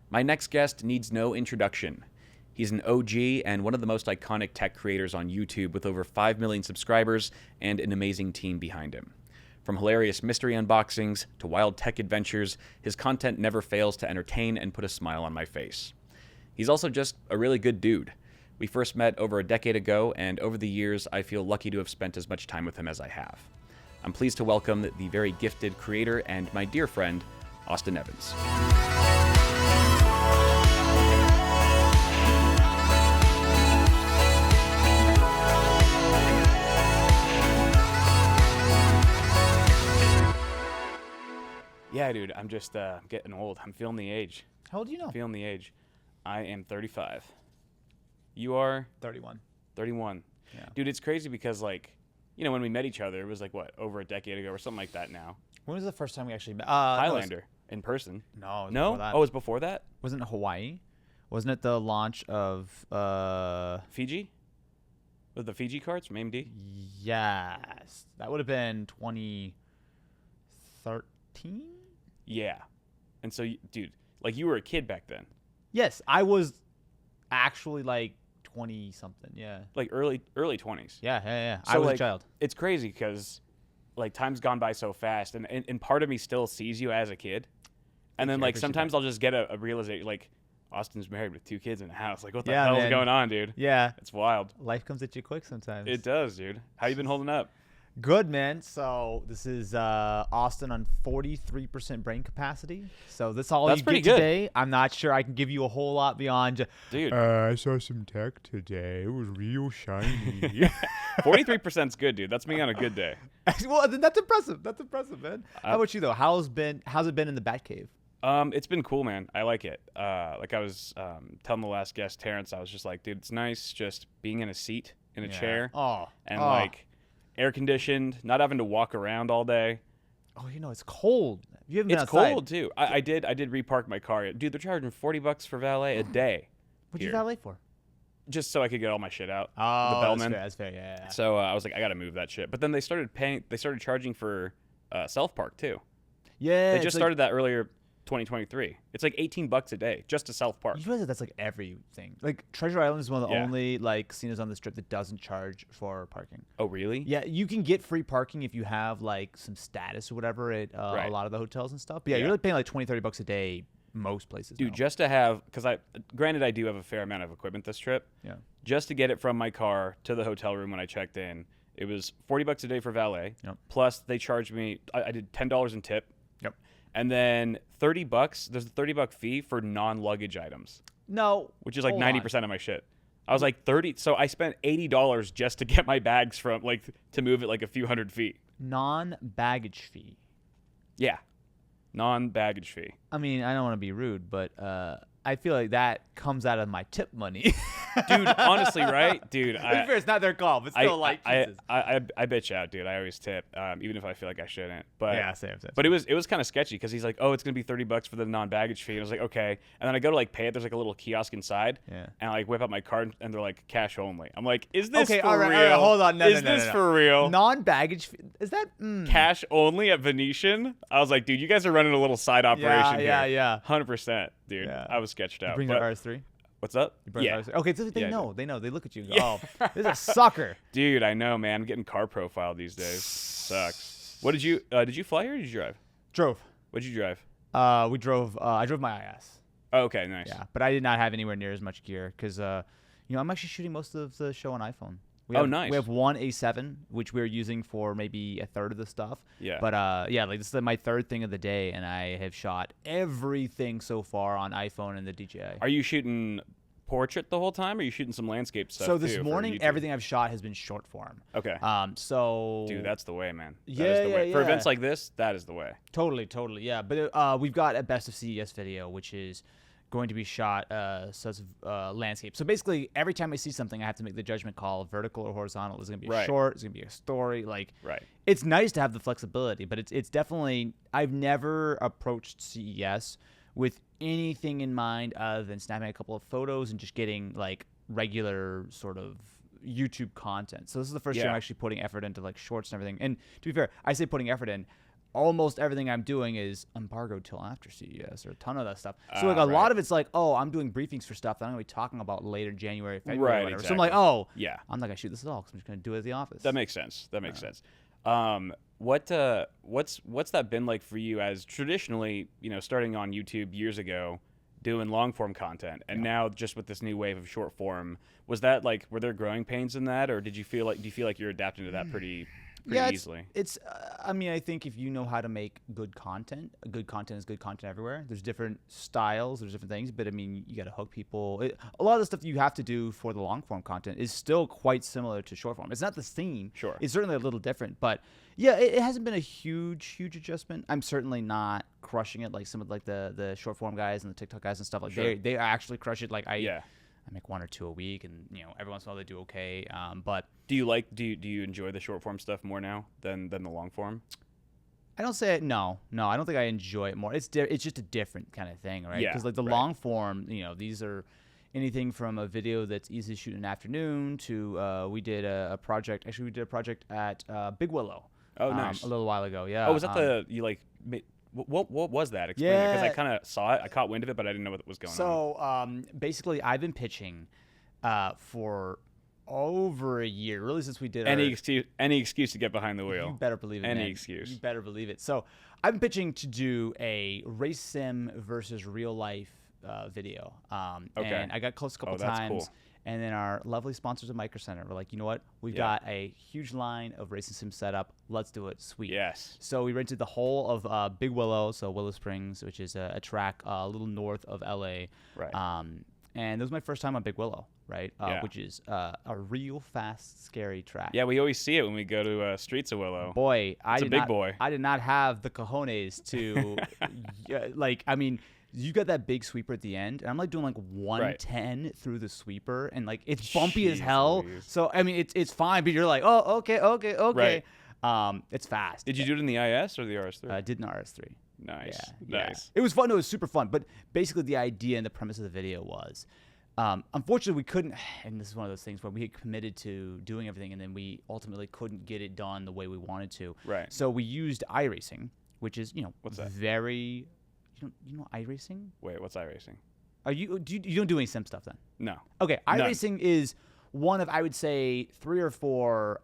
My next guest needs no introduction. He's an OG and one of the most iconic tech creators on YouTube with over 5 million subscribers and an amazing team behind him. From hilarious mystery unboxings to wild tech adventures, his content never fails to entertain and put a smile on my face. He's also just a really good dude. We first met over a decade ago, and over the years, I feel lucky to have spent as much time with him as I have. I'm pleased to welcome the very gifted creator and my dear friend, Austin Evans. Yeah, dude, I'm just getting old. I'm feeling the age. How old do you know? Feeling the age. I am 35. You are? 31. 31. Yeah. Dude, it's crazy because, like, you know, when we met each other, it was like, what, over a decade ago or something like that now. When was the first time we actually met? Highlander, in person. No, it was No? before that. Oh, it was before that? Wasn't it Hawaii? Wasn't it the launch of Fiji? Was the Fiji cards from AMD? Yes. That would have been 2013? Yeah. And so, dude, like, you were a kid back then. Yes, I was actually like 20 something. Yeah. Like early 20s. Yeah. So, I was like, a child. It's crazy because, like, time's gone by so fast, and part of me still sees you as a kid. And then, you. I like, appreciate sometimes that. I'll just get a realization, like, Austin's married with 2 kids in the house. Like, what the Yeah, hell is man. going on, dude? Yeah. It's wild. Life comes at you quick sometimes. It does, dude. How you been holding up? Good, man. So this is Austin on 43% brain capacity. So that's all That's you pretty get good. today. I'm not sure I can give you a whole lot beyond. Dude, I saw some tech today. It was real shiny. 43%'s good, dude. That's me on a good day. Well, then that's impressive. That's impressive, man. How about you though? How's it been in the Batcave? It's been cool, man. I like it. Like I was telling the last guest, Terrence, I was just like, dude, it's nice just being in a seat, in a chair, and like air conditioned, not having to walk around all day. Oh, you know it's cold. You haven't been It's outside. cold too. I did repark my car. Dude, they're charging $40 for valet a day. What'd you here. valet for? Just so I could get all my shit out. Oh, the bellman. that's fair. Yeah. So I was like, I gotta move that shit. But then they started charging for self park too. Yeah. They it's just like- started that earlier, 2023. It's like $18 a day just to self park. You realize that that's like everything. Like Treasure Island is one of the Yeah. only like casinos on the strip that doesn't charge for parking. Oh, really? Yeah, you can get free parking if you have like some status or whatever at Right. a lot of the hotels and stuff. But yeah, Yeah. you're like paying like $20-30 a day most places. Dude, now. just to have, because granted I do have a fair amount of equipment this trip. Yeah. Just to get it from my car to the hotel room when I checked in, it was $40 a day for valet. Yep. Plus they charged me, I did $10 in tip. Yep. And then $30, there's a $30 fee for non-luggage items, No. which is like hold 90% of my shit. I was like 30, so I spent $80 just to get my bags from, like, to move it like a few hundred feet. on. Non-baggage fee. Yeah. Non-baggage fee. I mean, I don't want to be rude, but I feel like that comes out of my tip money. Dude, honestly, right? Dude, To be fair, it's not their call, but still like pieces. I bitch out, dude. I always tip, even if I feel like I shouldn't. But Yeah, same. But it was kind of sketchy because he's like, oh, it's gonna be $30 for the non-baggage fee, and I was like, okay. And then I go to like pay it. There's like a little kiosk inside, Yeah. and I like whip out my card, and they're like cash only. I'm like, is this Okay, for all right, real? all right, hold on. No, is no, no, this no, no. for real? Non-baggage fee. Is that Cash only at Venetian? I was like, dude, you guys are running a little side operation here. yeah. 100%, dude. Yeah. I was sketched out. Bring But- their RS3? What's up? You bring Yeah. their RS3? Okay, so they Yeah, I know. They know. They look at you and go, Yeah. oh, this is a sucker. Dude, I know, man. I'm getting car profiled these days. Sucks. What did you fly or did you drive? Drove. What did you drive? We drove. I drove my IS. Oh, okay, nice. Yeah, but I did not have anywhere near as much gear because, I'm actually shooting most of the show on iPhone. Oh, nice. We have one A7, which we're using for maybe a third of the stuff. Yeah. But like this is my third thing of the day, and I have shot everything so far on iPhone and the DJI. Are you shooting portrait the whole time, or are you shooting some landscape stuff? So this too, for morning, YouTube? everything I've shot has been short form. Okay. So Dude, that's the way, man. That Yeah, is the way. yeah, For yeah. events like this, that is the way. Totally, yeah. But we've got a best of CES video, which is going to be shot such landscape. So basically, every time I see something, I have to make the judgment call: vertical or horizontal. Is it going to be a Right. short? Is it going to be a story? Like, Right. it's nice to have the flexibility, but it's definitely. I've never approached CES with anything in mind other than snapping a couple of photos and just getting like regular sort of YouTube content. So this is the first year Yeah. I'm actually putting effort into like shorts and everything. And to be fair, I say putting effort in. almost everything I'm doing is embargoed till after CES or a ton of that stuff. So like a lot right. of it's like, oh, I'm doing briefings for stuff that I'm gonna be talking about later January, February, Right, or whatever. exactly. So I'm like, oh, Yeah. I'm not gonna shoot this at all because I'm just gonna do it at the office. That makes sense. That makes sense. What's that been like for you as traditionally, starting on YouTube years ago, doing long form content, and now just with this new wave of short form, was that like, were there growing pains in that, or do you feel like you're adapting to that pretty easily? It's I mean, I think if you know how to make good content is good content everywhere. There's different styles, there's different things, but I mean, you got to hook people. A lot of the stuff you have to do for the long form content is still quite similar to short form. It's not the same. Sure. It's certainly a little different, but yeah, it hasn't been a huge adjustment. I'm certainly not crushing it like some of like the short form guys and the TikTok guys and stuff. Like Sure. they actually crush it. Like Yeah. I make 1 or 2 a week, and every once in a while they do okay. But Do you enjoy the short form stuff more now than the long form? I don't say it. No. I don't think I enjoy it more. It's just a different kind of thing, right? Yeah, Because like the right. long form, these are anything from a video that's easy to shoot in an afternoon to we did a project. Actually, we did a project at Big Willow. Oh, nice. A little while ago. Yeah. Oh, was that what was that? Explain it, because I Yeah. kind of saw it. I caught wind of it, but I didn't know what was going on. So basically, I've been pitching for over a year, really, since we did Any excuse to get behind the You wheel. better believe it. Any man. excuse. You better believe it. So I've been pitching to do a race sim versus real life video. Okay. And I got close a couple that's times. cool. And then our lovely sponsors at Micro Center were like, you know what? We've got a huge line of racing sim set up. Let's do it. Sweet. Yes. So we rented the whole of Big Willow, so Willow Springs, which is a track a little north of LA. Right. And it was my first time on Big Willow, right? Yeah. Which is a real fast, scary track. Yeah, we always see it when we go to Streets of Willow. Boy, I did big not, boy. I did not have the cojones to, I mean, you got that big sweeper at the end, and I'm like doing like 110 through the sweeper, and like it's bumpy as Jeez hell. Louise. So I mean, it's fine, but you're like, oh, okay. Right. It's fast. Did you do it in the IS or the RS3? I did an RS3. Nice. Yeah. Nice. It was fun. It was super fun. But basically, the idea and the premise of the video was, unfortunately, we couldn't. And this is one of those things where we had committed to doing everything, and then we ultimately couldn't get it done the way we wanted to. Right. So we used iRacing, which is What's that? very. You know iRacing? Wait, what's iRacing? You don't do any sim stuff then? No. Okay, None. iRacing is one of, I would say, 3 or 4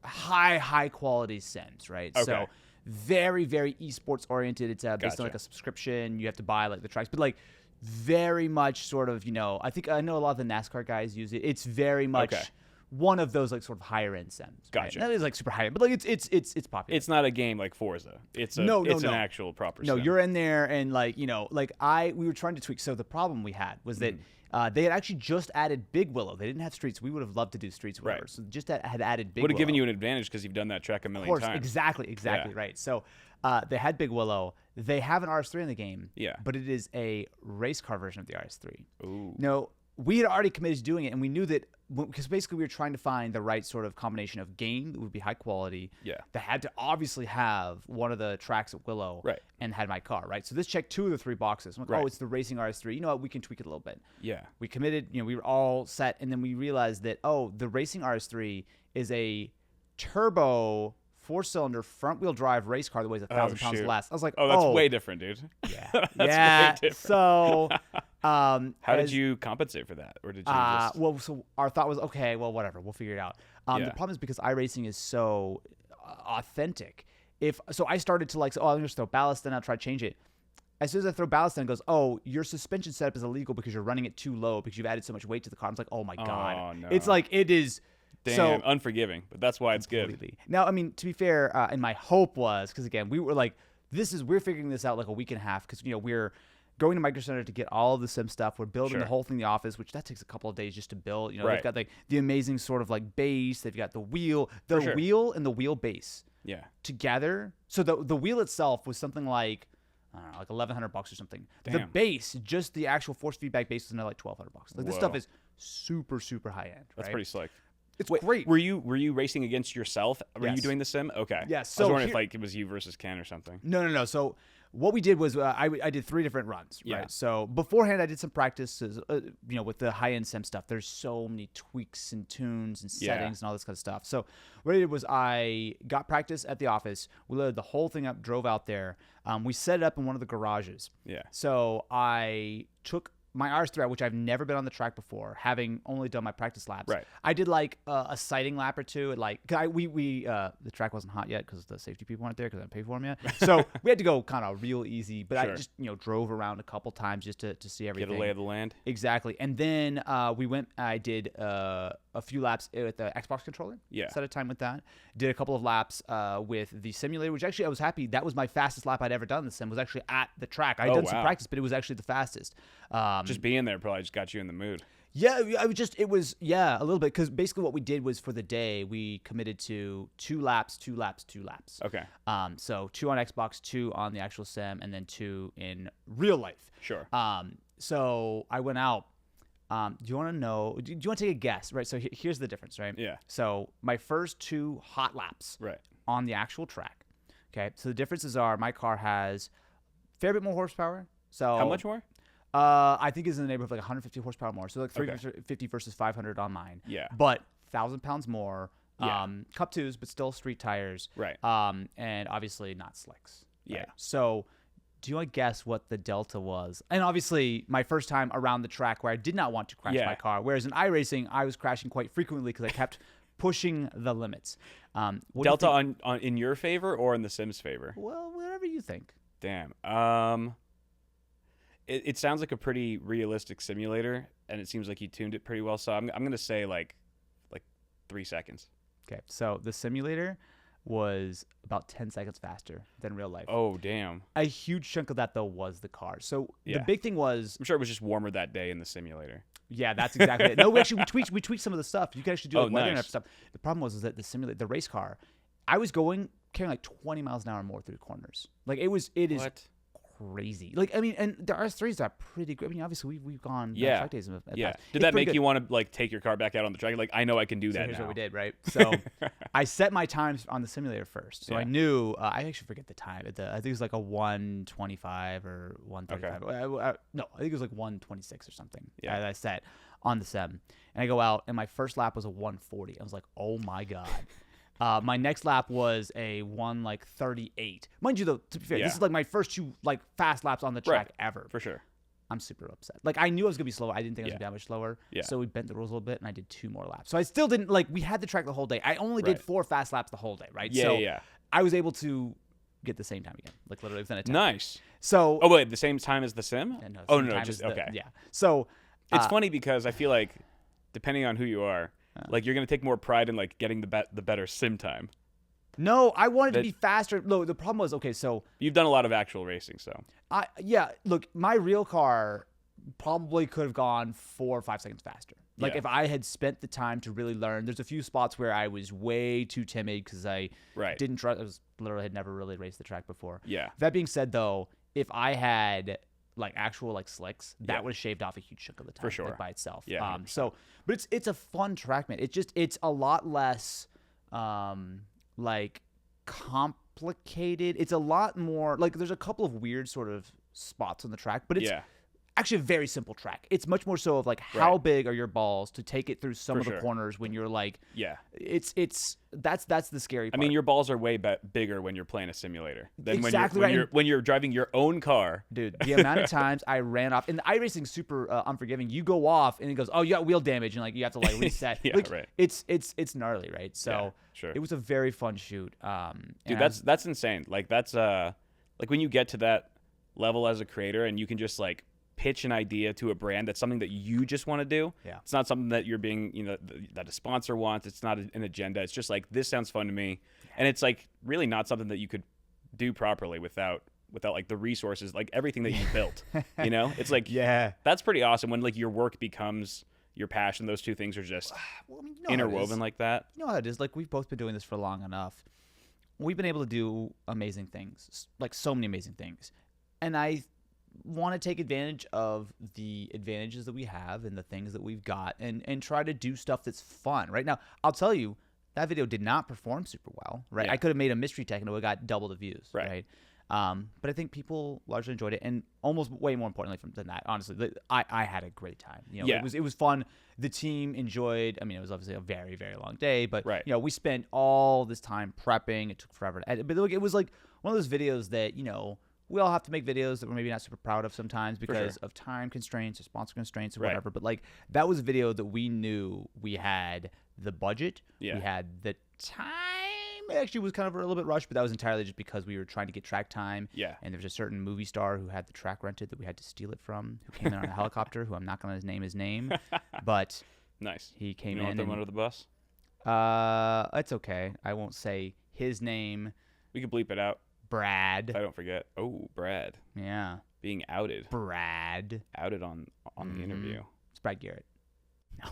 high quality sims, right? Okay. So very esports oriented. It's based Gotcha. on like a subscription. You have to buy like the tracks, but like very much sort of, I think I know a lot of the NASCAR guys use it. It's very much Okay. one of those like sort of higher end sims. Right? Gotcha. That is like super high end, but like it's popular. It's not a game like Forza. It's an actual proper No, sim. you're in there, and like we were trying to tweak. So the problem we had was that they had actually just added Big Willow. They didn't have streets. We would have loved to do streets, or whatever. Right. So just had added Big Would Willow. have given you an advantage because you've done that track a million of course, times. exactly Yeah. right. So they had Big Willow. They have an RS3 in the game. Yeah. But it is a race car version of the RS3. Ooh. No, we had already committed to doing it, and we knew that because basically we were trying to find the right sort of combination of game that would be high quality. Yeah. That had to obviously have one of the tracks at Willow. Right. And had my car, right? So this checked 2 of the 3 boxes. I'm like, Right. oh, it's the racing RS3. You know what? We can tweak it a little bit. Yeah. We committed, we were all set, and then we realized that, the racing RS3 is a turbo 4-cylinder front-wheel drive race car that weighs 1,000 pounds shoot. less. I was like, Oh, that's way different, dude. Yeah. That's yeah. way different. So, How did you compensate for that, or did you just? well, so our thought was, okay, well, whatever, we'll figure it out. The Yeah. problem is because iRacing is so authentic. So I started to I'm going to throw ballast in, I'll try to change it. As soon as I throw ballast in, it goes, oh, your suspension setup is illegal because you're running it too low because you've added so much weight to the car. I'm like, oh my God. Oh, no. It's like, it is. Damn, So, unforgiving, but that's why it's good. completely. Now, I mean, to be fair, and my hope was, because again, we were like, we're figuring this out like a week and a half because, we're going to Micro Center to get all of the sim stuff. We're building Sure. the whole thing in the office, which that takes a couple of days just to build. Right. They've got like the amazing sort of like base. They've got the wheel, For sure. wheel and the wheel base Yeah. together. So the wheel itself was something like, I don't know, like $1,100 or something. The Damn. base, just the actual force feedback base, was another like $1,200. Like this Whoa. stuff is super high end. That's right? pretty slick. It's Wait, great. Were you racing against yourself? Were you Yes. doing the sim? Okay. Yes, I was so wondering if here- like it was you versus Ken or something. No. So what we did was I did 3 different runs, right? Yeah. So beforehand, I did some practices, with the high-end sim stuff. There's so many tweaks and tunes and settings and all this kind of stuff. So what I did was I got practice at the office. We loaded the whole thing up, drove out there. We set it up in one of the garages. Yeah. So I took my RS3, which I've never been on the track before, having only done my practice laps. Right. I did like a sighting lap or two. The track wasn't hot yet because the safety people weren't there because I didn't pay for them yet. So we had to go kind of real easy. But I just drove around a couple times just to see everything. Get a lay of the land. Exactly. And then I did a few laps with the Xbox controller. Yeah. Set a time with that. Did a couple of laps with the simulator, which actually I was happy. That was my fastest lap I'd ever done. The sim was actually at the track. I'd done some practice, but it was actually the fastest. Just being there probably just got you in the mood. Yeah, a little bit, because basically what we did was for the day we committed to 2 laps. Okay. So 2 on Xbox, 2 on the actual sim, and then 2 in real life. Sure. So I went out. Do you want to know? Do you want to take a guess? Right. So here's the difference, right? Yeah. So my first 2 hot laps. Right. On the actual track. Okay. So the differences are my car has a fair bit more horsepower. So How much more? I think it's in the neighborhood of like 150 horsepower more. So like 350 versus 500 on mine. Yeah. But 1,000 pounds more. Yeah. Cup 2s, but still street tires. Right. And obviously not slicks. Yeah. Right? So do you want to guess what the delta was? And obviously my first time around the track where I did not want to crash my car. Whereas in iRacing, I was crashing quite frequently because I kept pushing the limits. Delta on in your favor or in the Sims' favor? Well, whatever you think. Damn. It sounds like a pretty realistic simulator, and it seems like you tuned it pretty well. So I'm gonna say like 3 seconds. Okay, so the simulator was about 10 seconds faster than real life. Oh, damn. A huge chunk of that though was the car. So the Yeah. big thing was, I'm sure it was just warmer that day in the simulator. yeah, that's exactly it. No, we tweaked some of the stuff. You can actually do weather and nice. stuff. The problem was that the race car, I was carrying like 20 miles an hour more through the corners. Like it is What? crazy. Like, I mean, and the RS3s are pretty good. I mean, obviously we've gone track days. Yeah. Did that make you want to like take your car back out on the track? Like, I know I can do So that here's now. what we did, right? So I set my times on the simulator first. So Yeah. I knew, I actually forget the time. I think it was like a 1:25 or 1:35. No, I think it was like 1:26 or something. Yeah. I set on the sim. And I go out, and my first lap was a 1:40. I was like, oh my God. My next lap was a 1:38. Mind you, though, to be fair, Yeah. this is like my first 2 like fast laps on the track Right. ever. For sure. I'm super upset. Like, I knew I was gonna be slower. I didn't think I was Yeah. gonna be that much slower. Yeah. So we bent the rules a little bit, and I did 2 more laps. So I still didn't we had the track the whole day. I only did Right. 4 fast laps the whole day, right? Yeah, so yeah. I was able to get the same time again, like literally within a 10. Nice. So Oh wait, the same time as the sim? yeah, no, Oh same no, time just as okay. Yeah. So It's funny because I feel like depending on who you are, like you're gonna take more pride in like getting the better sim time. no, I wanted to That- be faster. No, the problem was so You've done a lot of actual racing, so look, my real car probably could have gone 4 or 5 seconds faster. Like Yeah. if I had spent the time to really learn. There's a few spots where I was way too timid because I Right. didn't trust. Had never really raced the track before. Yeah. That being said, though, if I had like actual like slicks, that Yeah. would have shaved off a huge chunk of the time For sure. like, by itself. Yeah, 100%. But it's a fun track, man. It's a lot less like complicated. It's a lot more like there's a couple of weird sort of spots on the track, but it's Yeah. actually a very simple track. It's much more so of like how Right. big are your balls to take it through some For of the sure. corners when you're like Yeah. that's the scary I part. mean, your balls are way bigger when you're playing a simulator than Exactly when right. you're when you're driving your own car. Dude, the amount of times I ran off, and the iRacing's super unforgiving. You go off, and it goes, "Oh, you got wheel damage," and like you have to like reset. Yeah, Like, right. It's gnarly, right? So Yeah, sure. it was a very fun shoot. Dude, that's insane. Like that's like when you get to that level as a creator and you can just like pitch an idea to a brand that's something that you just want to do. Yeah. It's not something that you're being, that a sponsor wants. It's not an agenda. It's just like, this sounds fun to me. And it's like really not something that you could do properly without like the resources, like everything that you built, It's like, yeah. that's pretty awesome when like your work becomes your passion. Those two things are just Well, I mean, you know how it is. interwoven like that. You know how it is. Like we've both been doing this for long enough. We've been able to do amazing things, like so many amazing things, and I want to take advantage of the advantages that we have and the things that we've got and try to do stuff that's fun. Right now, I'll tell you, that video did not perform super well, right? Yeah. I could have made a mystery tech and it would have got double the views, Right. right? But I think people largely enjoyed it, and almost way more importantly than that, honestly, I had a great time. It was fun. The team enjoyed. I mean, it was obviously a very, very long day, but we spent all this time prepping. It took forever to edit, but look, it was like one of those videos that we all have to make videos that we're maybe not super proud of sometimes because of time constraints or sponsor constraints or whatever. But like that was a video that we knew we had the budget, we had the time. It actually was kind of a little bit rushed, but that was entirely just because we were trying to get track time. Yeah. And there was a certain movie star who had the track rented that we had to steal it from, who came in on a helicopter, who I'm not going to name his name, but nice. He came in. You want them under the bus? It's okay. I won't say his name. We can bleep it out. Brad. If I don't forget. Oh, Brad. Yeah. Being outed. Brad. Outed on the interview. It's Brad Garrett.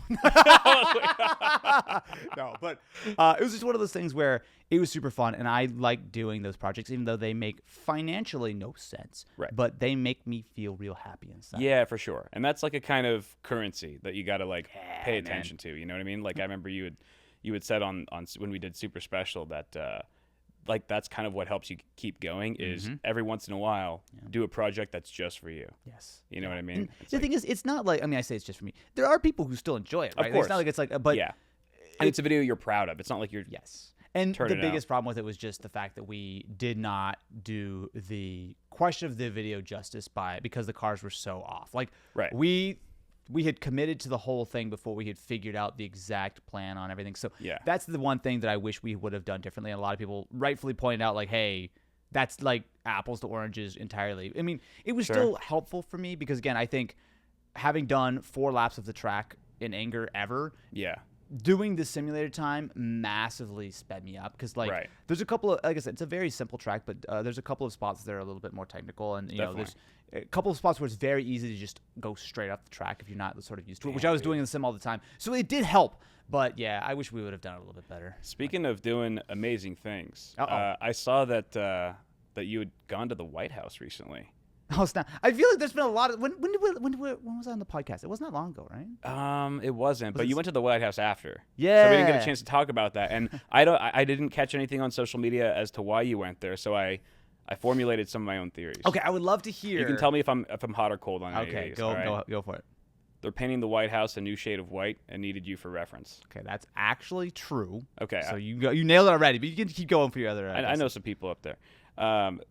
No. No, but it was just one of those things where it was super fun, and I like doing those projects, even though they make financially no sense. Right. But they make me feel real happy inside. Yeah, for sure. And that's like a kind of currency that you got to pay attention to. You know what I mean? Like I remember you had said on when we did Super Special that that's kind of what helps you keep going is every once in a while do a project that's just for you. Yes. You know what I mean? The thing is, it's not like, I say it's just for me. There are people who still enjoy it, right? Of course. It's not like it's like, but yeah. And it's a video you're proud of. It's not like you're And the biggest problem with it was just the fact that we did not do the question of the video justice because the cars were so off. Like we had committed to the whole thing before we had figured out the exact plan on everything. So that's the one thing that I wish we would have done differently. And a lot of people rightfully pointed out, like, hey, that's like apples to oranges entirely. I mean, it was still helpful for me because, again, I think having done 4 laps of the track in anger ever, doing the simulator time massively sped me up because, there's a couple of, like I said, it's a very simple track, but there's a couple of spots that are a little bit more technical, and there's a couple of spots where it's very easy to just go straight up the track if you're not sort of used to it, which I was doing in the sim all the time. So it did help, but I wish we would have done it a little bit better. Speaking of doing amazing things, I saw that you had gone to the White House recently. Oh snap! I feel like there's been a lot of when was I on the podcast? It wasn't that long ago, right? It wasn't, but you went to the White House after. Yeah. So we didn't get a chance to talk about that, and I didn't catch anything on social media as to why you went there. So I formulated some of my own theories. Okay, I would love to hear. You can tell me if I'm hot or cold on any of these. Go for it. They're painting the White House a new shade of white and needed you for reference. Okay, that's actually true. Okay. So you nailed it already, but you can keep going for your other. I know some people up there.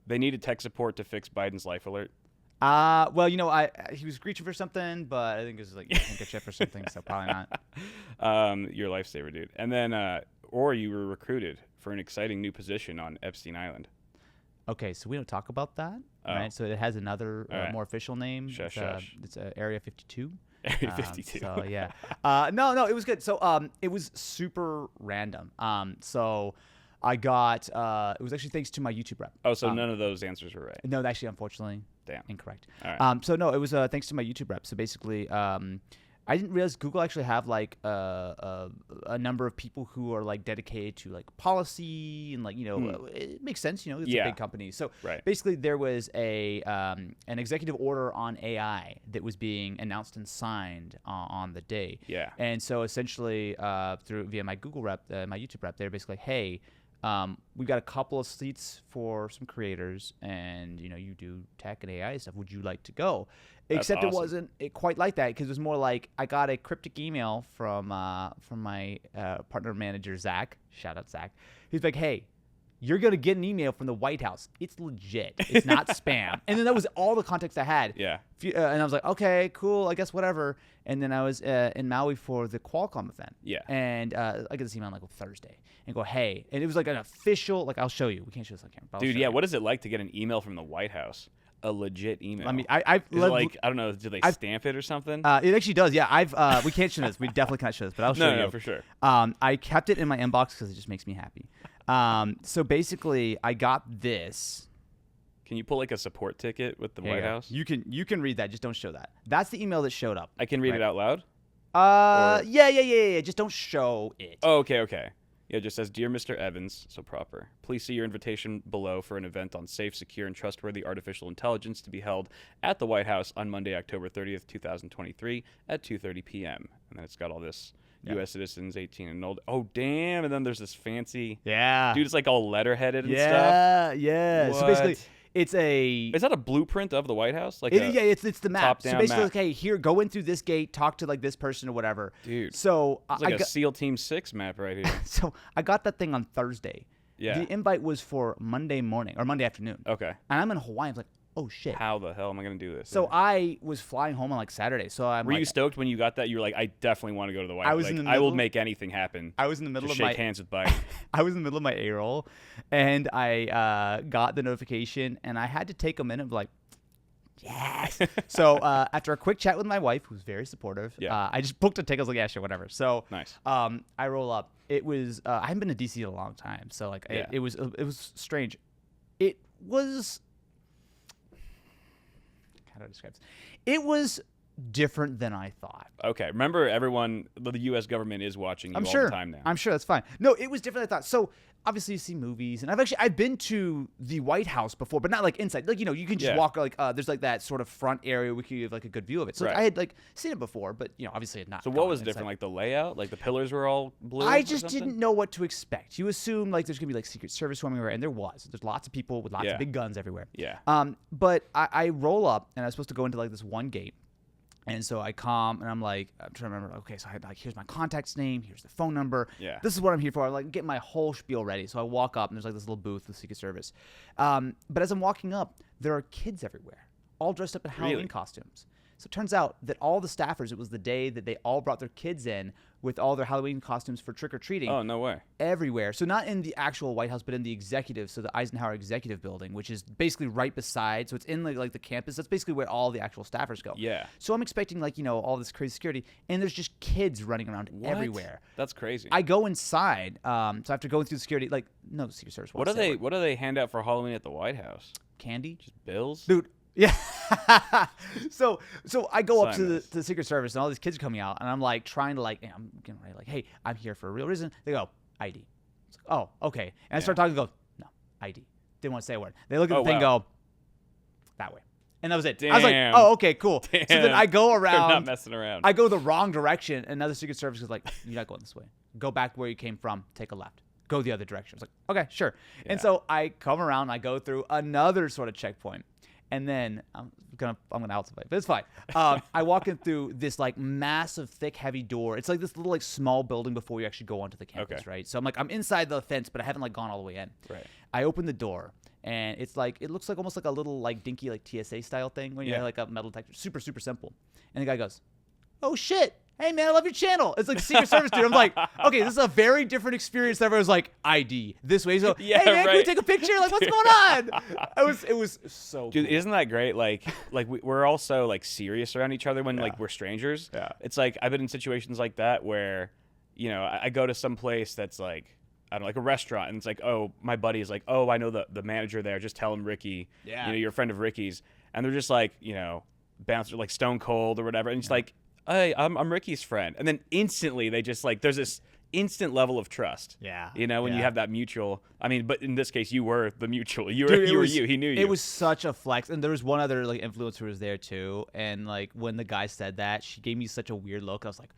They needed tech support to fix Biden's life alert. Well, he was reaching for something, but I think it was like handkerchief or something, so probably not. Your lifesaver, dude. And then, or you were recruited for an exciting new position on Epstein Island. Okay, so we don't talk about that, right? So it has another more official name. Shush. It's Area 52. Area 52. So yeah. No, it was good. So it was super random. So I got it was actually thanks to my YouTube rep. Oh, so none of those answers were right. No, actually, unfortunately, incorrect. All right. So no, it was thanks to my YouTube rep. So basically, I didn't realize Google actually have like a number of people who are like dedicated to like policy and like it makes sense. It's a big company. So basically, there was an executive order on AI that was being announced and signed on the day. Yeah. And so essentially, via my Google rep, my YouTube rep, they're basically like, hey. We've got a couple of seats for some creators, and you do tech and AI stuff. Would you like to go? Except awesome. It wasn't quite like that because it was more like I got a cryptic email from my partner manager Zach. Shout out Zach. He's like, "Hey, you're gonna get an email from the White House. It's legit. It's not spam." And then that was all the context I had. Yeah. And I was like, okay, cool. I guess whatever. And then I was in Maui for the Qualcomm event. Yeah. And I get this email on like a Thursday and go, hey. And it was like an official, like I'll show you. We can't show this on camera. Dude, yeah. What is it like to get an email from the White House? A legit email. I mean, I don't know. Do they stamp it or something? It actually does. Yeah. We can't show this. We definitely can't show this, but I'll show you. No, for sure. I kept it in my inbox because it just makes me happy. So basically, I got this. Can you pull like a support ticket with the White House? You can read that. Just don't show that. That's the email that showed up. I can read it out loud? Yeah. Just don't show it. Oh, okay. Yeah, it just says, Dear Mr. Evans, so proper. Please see your invitation below for an event on safe, secure, and trustworthy artificial intelligence to be held at the White House on Monday, October 30th, 2023 at 2:30 p.m. And then it's got all this U.S. citizens 18 and old. Oh, damn. And then there's this fancy. Yeah. Dude, it's like all letterheaded and stuff. Yeah. What? So basically, It's a. Is that a blueprint of the White House? Like Yeah, it's the map. So top-down basically, map. like, hey, here, go in through this gate, talk to like this person or whatever. Dude. So It's like a SEAL Team 6 map right here. so I got that thing on Thursday. Yeah. The invite was for Monday morning or Monday afternoon. Okay. And I'm in Hawaii. I'm like, oh shit. How the hell am I gonna do this? So I was flying home on like Saturday. So I'm Were like, you stoked when you got that? You were like, I definitely want to go to the White House. I was Like, in the I will middle- make anything happen. I was in the middle Just of shake my hands with Biden. I was in the middle of my A roll, and I got the notification, and I had to take a minute of like, yes. So after a quick chat with my wife, who's very supportive, Yeah. I just booked a ticket. I was like, yeah, sure, whatever. So Nice. I roll up. It was I haven't been to DC in a long time, so like Yeah. it was strange. It was how do I describe this? It was different than I thought. Okay. Remember, everyone, the U.S. government is watching you I'm all sure. the time now. I'm sure that's fine. No, it was different than I thought. So obviously you see movies, and I've been to the White House before, but not like inside. Like, you can just Yeah. walk like there's like that sort of front area where you have like a good view of it. So like, Right. I had like seen it before, but obviously had not. So gone what was inside. different? Like the layout? Like the pillars were all blue? I or just something? didn't know what to expect. You assume like there's gonna be like Secret Service swarming everywhere, and there was. There's lots of people with lots Yeah. of big guns everywhere. Yeah. But I roll up, and I was supposed to go into like this one gate. And so I come, and I'm like, I'm trying to remember, okay, so I had like, here's my contact's name, here's the phone number. Yeah. This is what I'm here for. I like get my whole spiel ready. So I walk up, and there's like this little booth with Secret Service. But as I'm walking up, there are kids everywhere, all dressed up in Halloween Really? costumes. So it turns out that all the staffers, it was the day that they all brought their kids in with all their Halloween costumes for trick-or-treating. Oh, no way. Everywhere. So not in the actual White House, but in the executive, so the Eisenhower Executive Building, which is basically right beside. So it's in like the campus. That's basically where all the actual staffers go. Yeah. So I'm expecting like, all this crazy security, and there's just kids running around What? everywhere. That's crazy. I go inside, so after going through security, like, no Secret Service. What do they hand out for Halloween at the White House? Candy? Just bills? Dude. Yeah. so I go up Sign to this. the Secret Service, and all these kids are coming out, and I'm like trying to like, I'm getting ready, like, hey, I'm here for a real reason. They go, ID. It's like, oh, okay. And I start talking, go, no, ID. Didn't want to say a word. They look at Oh, the thing, wow. go, that way. And that was it. I was like, Damn. oh, okay, cool. So then Damn. I go They're not around. messing around. I go the wrong direction, and another Secret Service is like, you're not going this way. Go back where you came from. Take a left. Go the other direction. I was like, okay, sure. And Yeah. so I come around. I go through another sort of checkpoint. And then I'm gonna out somebody, but it's fine. I walk in through this like massive, thick, heavy door. It's like this little like small building before you actually go onto the campus, Okay. right? So I'm inside the fence, but I haven't like gone all the way in. Right. I open the door, and it looks like almost like a little like dinky like TSA style thing when you Yeah. have like a metal detector. Super, super simple. And the guy goes, "Oh shit. Hey man, I love your channel." It's like Secret Service dude. I'm like, okay, this is a very different experience. Everyone's like, ID this way. So, Yeah, hey man, can we right. take a picture? Like, what's going on? It was so Dude, cool. isn't that great? Like we're all so like serious around each other when like we're strangers. Yeah. It's like I've been in situations like that where, I go to some place that's like, I don't know, like a restaurant, and it's like, oh, my buddy is like, oh, I know the manager there. Just tell him Ricky. Yeah. You're a friend of Ricky's, and they're just like, bouncer like Stone Cold or whatever, and it's like, hey, I'm Ricky's friend, and then instantly they just like, there's this instant level of trust. Yeah. When you Yeah. have that mutual. I mean, but in this case, you were the mutual. You Dude, were you. He knew you. It was such a flex, and there was one other like influencer who was there too. And like when the guy said that, she gave me such a weird look. I was like,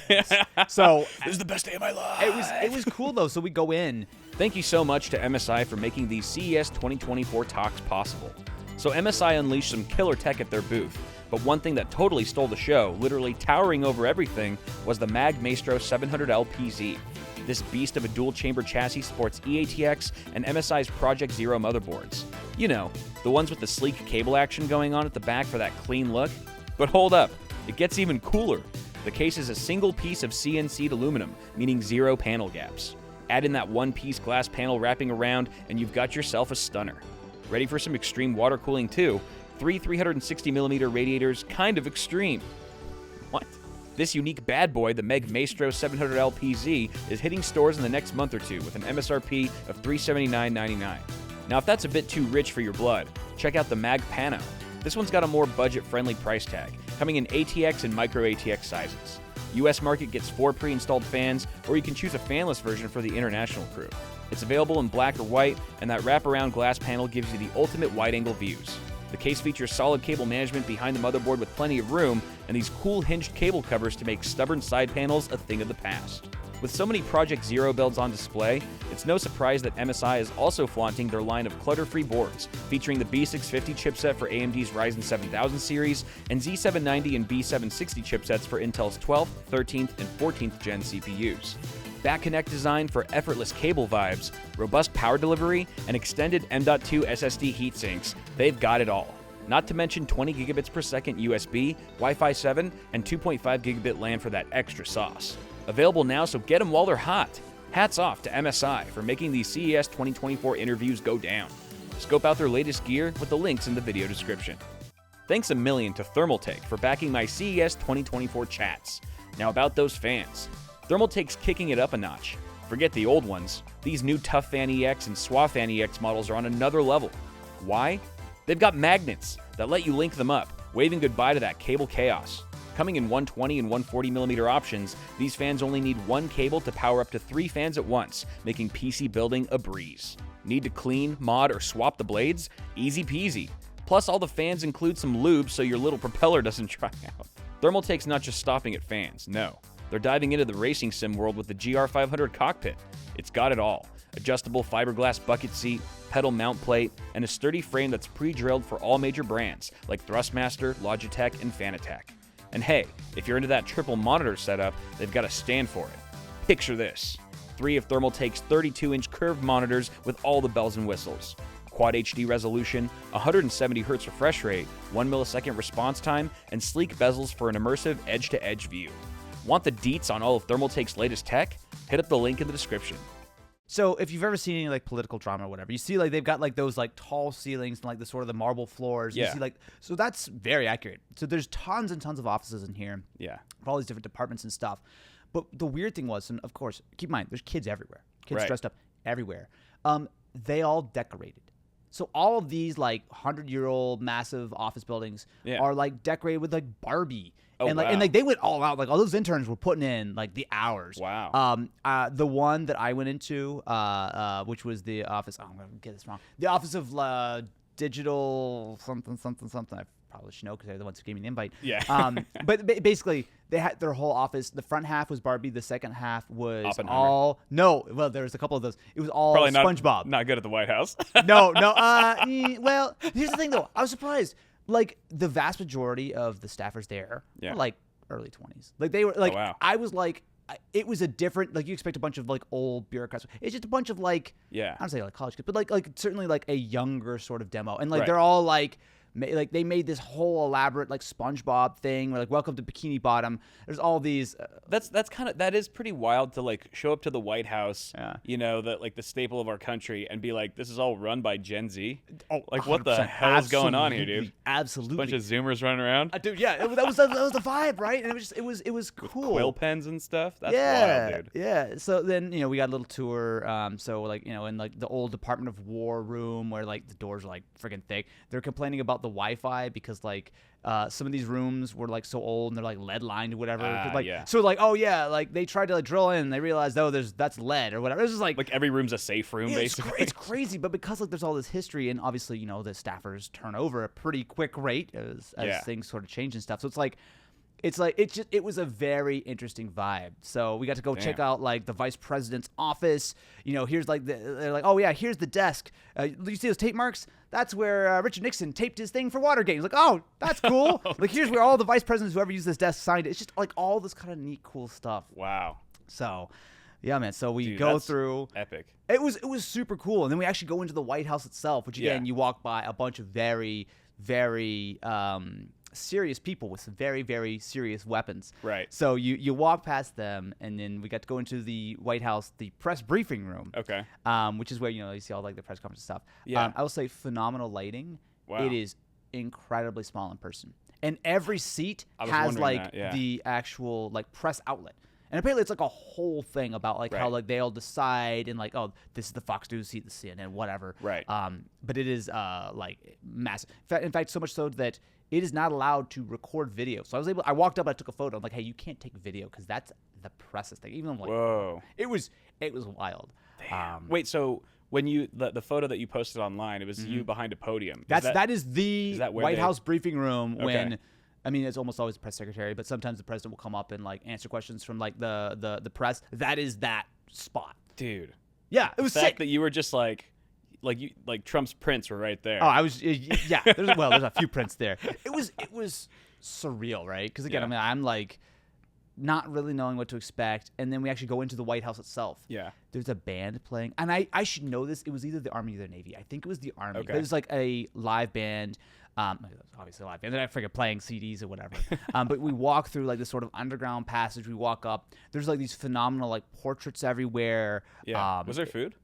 yes. So This is the best day of my life. it was cool though. So we go in. Thank you so much to MSI for making these CES 2024 talks possible. So MSI unleashed some killer tech at their booth, but one thing that totally stole the show, literally towering over everything, was the Mag Maestro 700L PZ. This beast of a dual-chamber chassis sports EATX and MSI's Project Zero motherboards. The ones with the sleek cable action going on at the back for that clean look. But hold up, it gets even cooler. The case is a single piece of CNC'd aluminum, meaning zero panel gaps. Add in that one-piece glass panel wrapping around, and you've got yourself a stunner. Ready for some extreme water cooling too. 360mm radiators, kind of extreme. What? This unique bad boy, the Meg Maestro 700L PZ, is hitting stores in the next month or two with an MSRP of $379.99. Now, if that's a bit too rich for your blood, check out the Mag Pano. This one's got a more budget-friendly price tag, coming in ATX and micro ATX sizes. US market gets 4 pre-installed fans, or you can choose a fanless version for the international crew. It's available in black or white, and that wraparound glass panel gives you the ultimate wide-angle views. The case features solid cable management behind the motherboard with plenty of room, and these cool hinged cable covers to make stubborn side panels a thing of the past. With so many Project Zero builds on display, it's no surprise that MSI is also flaunting their line of clutter-free boards, featuring the B650 chipset for AMD's Ryzen 7000 series and Z790 and B760 chipsets for Intel's 12th, 13th, and 14th gen CPUs. Back Connect design for effortless cable vibes, robust power delivery, and extended M.2 SSD heatsinks, they've got it all. Not to mention 20 gigabits per second USB, Wi-Fi 7, and 2.5 gigabit LAN for that extra sauce. Available now, so get them while they're hot. Hats off to MSI for making these CES 2024 interviews go down. Scope out their latest gear with the links in the video description. Thanks a million to Thermaltake for backing my CES 2024 chats. Now about those fans. Thermaltake's kicking it up a notch. Forget the old ones. These new Tough Fan EX and Suave Fan EX models are on another level. Why? They've got magnets that let you link them up, waving goodbye to that cable chaos. Coming in 120 and 140mm options, these fans only need one cable to power up to 3 fans at once, making PC building a breeze. Need to clean, mod, or swap the blades? Easy peasy. Plus, all the fans include some lube so your little propeller doesn't dry out. Thermaltake's not just stopping at fans, no. They're diving into the racing sim world with the GR500 cockpit. It's got it all. Adjustable fiberglass bucket seat, pedal mount plate, and a sturdy frame that's pre-drilled for all major brands like Thrustmaster, Logitech, and Fanatec. And hey, if you're into that triple monitor setup, they've got a stand for it. Picture this. 3 of Thermaltake's 32-inch curved monitors with all the bells and whistles. Quad HD resolution, 170Hz refresh rate, 1 millisecond response time, and sleek bezels for an immersive edge-to-edge view. Want the deets on all of Thermaltake's latest tech? Hit up the link in the description. So if you've ever seen any like political drama or whatever, you see like they've got like those like tall ceilings and like the sort of the marble floors. Yeah. You see like, so that's very accurate. So there's tons and tons of offices in here. Yeah. For all these different departments and stuff. But the weird thing was, and of course, keep in mind, there's kids everywhere. Kids Right. dressed up everywhere. They all decorated. So all of these like 100-year-old massive office buildings Yeah. are like decorated with like Barbie. Oh, and like wow. and like they went all out. Like all those interns were putting in like the hours. Wow. The one that I went into, which was the office. Oh, I'm gonna get this wrong. The Office of Digital something. I probably should know because they're the ones who gave me the invite. Yeah. But basically, they had their whole office. The front half was Barbie. The second half was Oppenheimer. all no. Well, there was a couple of those. It was all Probably SpongeBob. not good at the White House. No. Well, here's the thing though. I was surprised. Like the vast majority of the staffers there Yeah. were like early 20s. Like they were like wow. I was like it was a different like you expect a bunch of like old bureaucrats. It's just a bunch of like Yeah. I don't say like college kids, but like certainly like a younger sort of demo. And like Right. they're all like they made this whole elaborate like SpongeBob thing where like welcome to Bikini Bottom. There's all these That is pretty wild to like show up to the White House, Yeah. you know, that like the staple of our country, and be like, this is all run by Gen Z. oh, Like, what the 100%. hell is going on here, dude? Absolutely. Bunch of Zoomers running around Dude, yeah, that was the vibe, right? And it was cool. quill pens and stuff. That's yeah, wild, dude. yeah. So then we got a little tour. So like in like the old Department of War room where like the doors are like freaking thick. They're complaining about the Wi-Fi because like some of these rooms were like so old and they're like lead lined or whatever. Like yeah. so like oh yeah, like they tried to like drill in and they realized that's lead or whatever. It's just like Like every room's a safe room, yeah, basically. it's crazy. but because like there's all this history and obviously the staffers turn over at a pretty quick rate as Yeah. things sort of change and stuff. So it was a very interesting vibe. So we got to go check out like the vice president's office. Here's like they're like, oh yeah, here's the desk. You see those tape marks? That's where Richard Nixon taped his thing for Watergate. He's like, oh, that's cool. Like here's where all the vice presidents who ever used this desk signed it. It's just like all this kind of neat, cool stuff. Wow. So, yeah, man. So we Dude, go that's through. Epic. It was super cool, and then we actually go into the White House itself, which again Yeah. you walk by a bunch of very, very serious people with some very, very serious weapons. Right. So you walk past them, and then we got to go into the White House, the press briefing room. Okay. Which is where you see all like the press conference and stuff. Yeah. I will say phenomenal lighting. Wow. It is incredibly small in person, and every seat I was has wondering like that, yeah. the actual like press outlet. And apparently it's like a whole thing about like how Right. like they all decide and like, oh, this is the Fox News seat, the CNN, whatever. Right. But it is like massive. In fact, so much so that it is not allowed to record video. So I walked up, I took a photo. I'm like, hey, you can't take video because that's the press's thing. Even though I'm like, Whoa. it was wild. Wait, so when you the photo that you posted online, it was you behind a podium. That is the that where White they- House briefing room Okay. when I mean, it's almost always the press secretary, but sometimes the president will come up and like answer questions from like the press. That is that spot. Dude. Yeah, it was The fact sick. that you were just like Trump's prints were right there. Oh, I was yeah. There's a few prints there. It was surreal, right? Because again, Yeah. I mean, I'm like not really knowing what to expect, and then we actually go into the White House itself. Yeah. There's a band playing, and I should know this. It was either the Army or the Navy. I think it was the Army. Okay. But it was like a live band. Obviously a live band. They're freaking playing CDs or whatever. But we walk through like this sort of underground passage. We walk up. There's like these phenomenal like portraits everywhere. Yeah. Was there food?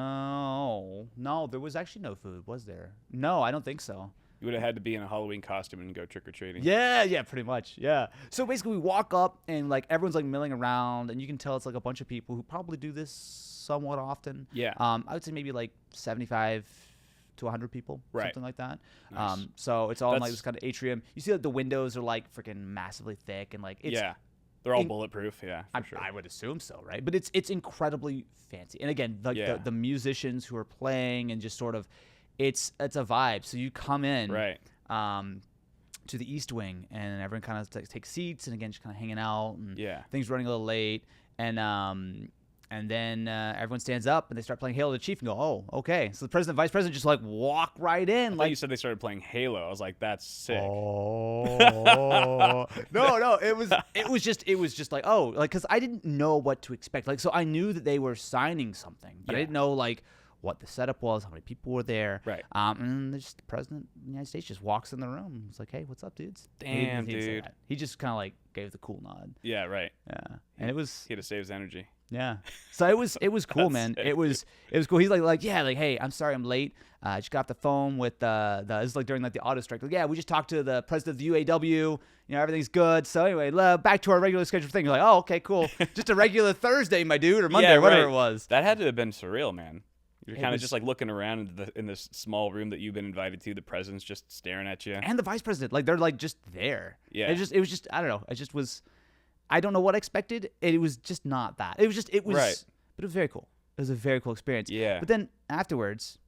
No, there was actually no food, was there? No, I don't think so. You would have had to be in a Halloween costume and go trick or treating. Yeah, pretty much. Yeah. So basically, we walk up and like everyone's like milling around, and you can tell it's like a bunch of people who probably do this somewhat often. Yeah. I would say maybe like 75 to 100 people, Right. something like that. Nice. So it's all in like That's- this kind of atrium. You see that the windows are like freaking massively thick, and like it's Yeah. They're all bulletproof. Yeah, for sure. I would assume so, right? But it's incredibly fancy. And again, Yeah. the musicians who are playing and just sort of, it's a vibe. So you come in Right. to the East Wing, and everyone kind of takes seats, and again, just kind of hanging out, and Yeah. things running a little late, and then everyone stands up and they start playing Hail to the Chief and go, oh, okay. So the president, vice president just like walk right in, I thought like you said they started playing Halo. I was like, that's sick. Oh no! It was just like, oh, like, because I didn't know what to expect. Like, so I knew that they were signing something, but I Yeah. didn't know like what the setup was, how many people were there. Right. And just the president of the United States just walks in the room. It's like, hey, what's up, dudes? Damn, He didn't say dude. that. He just kind of like gave the cool nod. Yeah, right. Yeah, and it was He had to save his energy. yeah. So it was cool, That's man. sick, It was cool. He's like yeah, like, hey, I'm sorry I'm late. I just got off the phone with this is like during like the auto strike. Like, yeah, we just talked to the president of the UAW. You know, everything's good. So anyway, back to our regular scheduled thing. You're like, oh, okay, cool. Just a regular Thursday, my dude, or Monday, Yeah, or whatever right. it was. That had to have been surreal, man. You're It kind of was- just like looking around in this small room that you've been invited to. The president's just staring at you. And the vice president, like, they're like just there. Yeah. It was just I don't know. It just was. I don't know what I expected. It was just not that. It was. Right. But it was very cool. It was a very cool experience. Yeah. But then afterwards,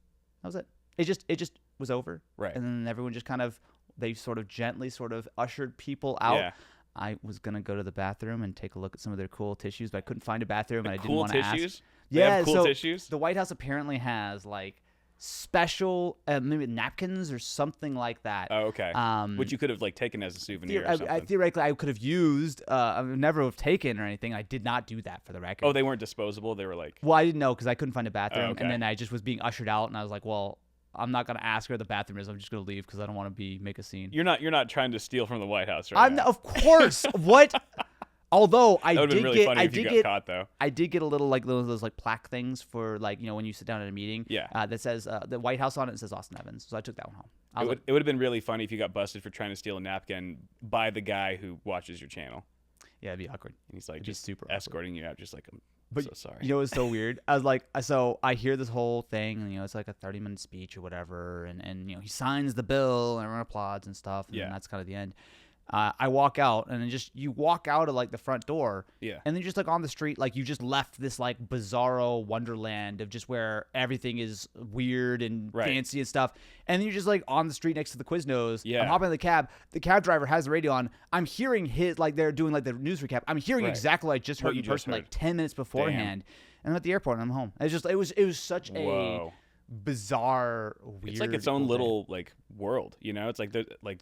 that was it. It just was over. Right. And then everyone just kind of, they sort of gently sort of ushered people out. Yeah. I was gonna go to the bathroom and take a look at some of their cool tissues, but I couldn't find a bathroom, and I didn't Cool want to tissues? ask. They Yeah, have cool so tissues? the White House apparently has like special, maybe napkins or something like that. Oh, okay. Um, Which you could have like taken as a souvenir or something. Theoretically, I could have used. I would never have taken or anything. I did not do that for the record. Oh, they weren't disposable. They were like. Well, I didn't know because I couldn't find a bathroom, okay. and then I just was being ushered out, and I was like, well, I'm not gonna ask where the bathroom is. I'm just gonna leave because I don't want to make a scene. You're not trying to steal from the White House, right? I'm of course what. Although I That would have did been really get, funny I if you did got get, caught though. I did get a little like those like plaque things for like, you know, when you sit down at a meeting. Yeah. That says the White House on it and says Austin Evans. So I took that one home. I was It would have been really funny if you got busted for trying to steal a napkin by the guy who watches your channel. yeah, it'd be awkward. And he's like It'd be just super awkward. escorting you out, just like I'm But so sorry. You know what's so weird? I was like, so I hear this whole thing, and you know, it's like a 30-minute speech or whatever, and you know, he signs the bill, and everyone applauds and stuff, and Yeah. then that's kind of the end. I walk out, and then you walk out of like the front door, Yeah. and then just like on the street, like you just left this like bizarro wonderland of just where everything is weird and Right. fancy and stuff, and then you're just like on the street next to the Quiznos. Yeah. I'm hopping in the cab. The cab driver has the radio on. I'm hearing his like they're doing like the news recap. I'm hearing Right. exactly what I just What heard you in just person heard. like 10 minutes beforehand. And I'm at the airport and I'm home. It's just it was such a Whoa. bizarre, weird. It's like its own cool little like world, you know? It's like